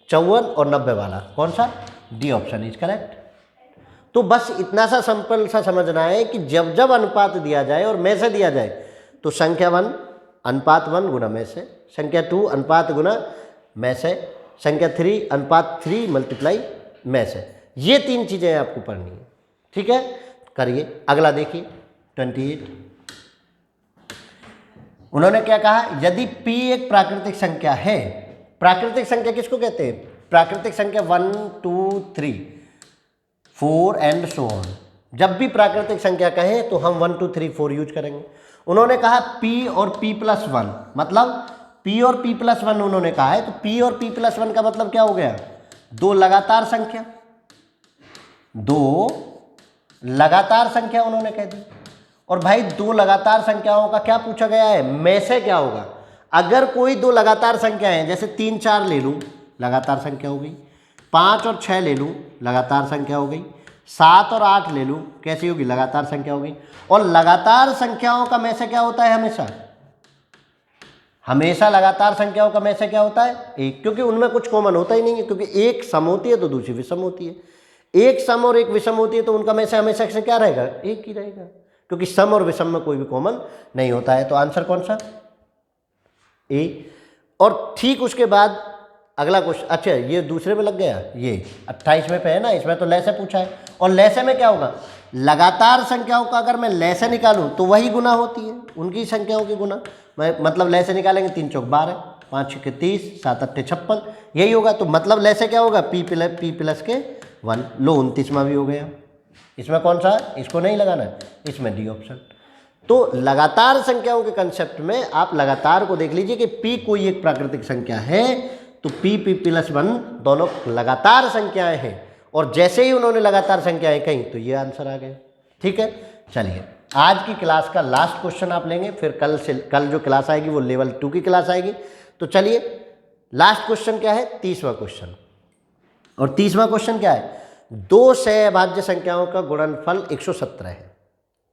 54 और 90 वाला। कौन सा? D option is correct. तो बस इतना सा सिंपल सा समझना है कि जब जब अनुपात दिया जाए और में से दिया जाए तो संख्या 1 अनुपात 1 गुना में से, संख्या 2 अनुपात गुना में से, संख्या 3 अनुपात 3 मल्टीप्लाई में से। ये 3 चीज़ें आपको पढ़नी है। ठीक है, करिए। अगला देखिए 28। उन्होंने क्या कहा? यदि p एक प्राकृतिक संख्या है। प्राकृतिक संख्या किसको कहते हैं? प्राकृतिक संख्या 1, 2, 3, 4 एंड सो ऑन। जब भी प्राकृतिक संख्या कहें तो हम 1, 2, 3, 4 यूज करेंगे। उन्होंने कहा p और p+1, मतलब p और p+1 उन्होंने कहा है। तो p और p+1 का मतलब क्या हो गया? 2 लगातार संख्या, 2 लगातार संख्या उन्होंने कह दी। और भाई 2 लगातार संख्याओं का क्या पूछा गया है? में से क्या होगा? अगर कोई 2 लगातार संख्या है, जैसे 3, 4 ले लूँ, लगातार संख्या हो गई। 5 और 6 ले लूँ, लगातार संख्या हो गई। 7 और 8 ले लूँ, कैसी होगी? लगातार संख्या हो गई। और लगातार संख्याओं का में से क्या होता है? हमेशा हमेशा लगातार संख्याओं का में से क्या होता है? 1, क्योंकि उनमें कुछ कॉमन होता ही नहीं है। क्योंकि एक सम होती है तो दूसरी विषम होती है, एक सम और एक विषम होती है, तो उनका में से हमेशा से क्या रहेगा? 1 ही रहेगा, क्योंकि सम और विषम में कोई भी कॉमन नहीं होता है। तो आंसर कौन सा? ए। और ठीक उसके बाद अगला क्वेश्चन, अच्छा ये दूसरे में लग गया, ये 28वें पे है ना, इसमें तो लैसे पूछा है। और लैसे में क्या होगा? लगातार संख्याओं का अगर मैं लैसे निकालूं तो वही गुना होती है, उनकी संख्याओं की गुना। मैं मतलब लैसे निकालेंगे 3 चौक 12, 5 छक्के 30, 7 अट्ठे 56, यही होगा। तो मतलब लैसे क्या होगा? p+ के 1। लो 29वां भी हो गया। इसमें कौन सा? इसको नहीं लगाना है, इसमें डी ऑप्शन। तो लगातार संख्याओं के कंसेप्ट में आप लगातार को देख लीजिए कि p कोई एक प्राकृतिक संख्या है तो p+1 दोनों लगातार संख्याएं हैं। और जैसे ही उन्होंने लगातार संख्याएं कहीं तो ये आंसर आ गए। ठीक है, चलिए आज की क्लास का लास्ट क्वेश्चन आप लेंगे, फिर कल जो क्लास आएगी वो लेवल 2 की क्लास आएगी। तो चलिए लास्ट क्वेश्चन क्या है? 30वां क्वेश्चन। और 30वां क्वेश्चन क्या है? दो से अभाज्य संख्याओं का गुणनफल 117 है।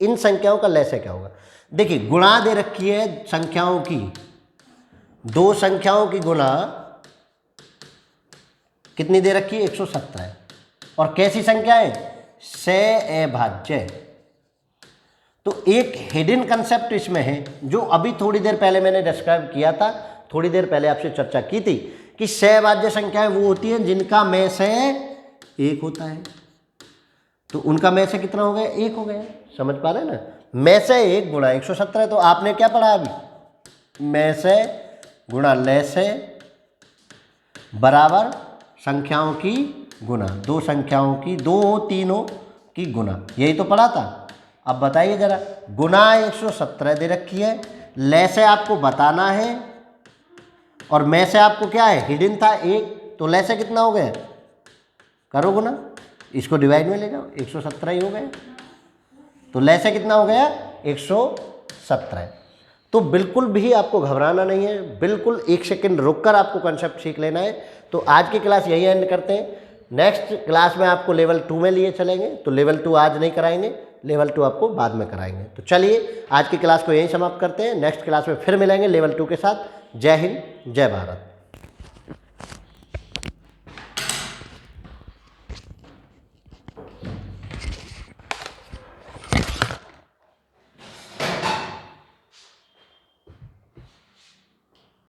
इन संख्याओं का लय क्या होगा? देखिए गुणा दे रखी है संख्याओं की, दो संख्याओं की गुणा कितनी दे रखी है? 117 है। और कैसी संख्या है? से अभाज्य। तो एक हिडन कंसेप्ट इसमें है जो अभी थोड़ी देर पहले मैंने डिस्क्राइब किया था, थोड़ी देर पहले आपसे चर्चा की थी कि से अभाज्य संख्याएं वो होती हैं जिनका में से एक होता है। तो उनका में से कितना हो गया? एक हो गया। समझ पा रहे हैं ना? में से एक गुणा 117। तो आपने क्या पढ़ा अभी? में से गुणा लय से बराबर संख्याओं की गुणा, दो संख्याओं की, दो तीनों की गुणा, यही तो पढ़ा था। अब बताइए जरा, गुणा 117 दे रखी है, लय से आपको बताना है और में से आपको क्या है? हिडन था एक, तो लय से कितना हो गया? करो गुणा, इसको डिवाइड में ले जाओ, 117 ही हो गया। तो लय से कितना हो गया? 117। तो बिल्कुल भी आपको घबराना नहीं है, बिल्कुल एक सेकंड रुककर आपको कंसेप्ट सीख लेना है। तो आज की क्लास यही एंड करते हैं। नेक्स्ट क्लास में आपको लेवल 2 में लिए चलेंगे, तो लेवल 2 आज नहीं कराएंगे, लेवल 2 आपको बाद में कराएंगे। तो चलिए आज की क्लास को यहीं समाप्त करते हैं, नेक्स्ट क्लास में फिर मिलेंगे लेवल 2 के साथ। जय हिंद, जय भारत।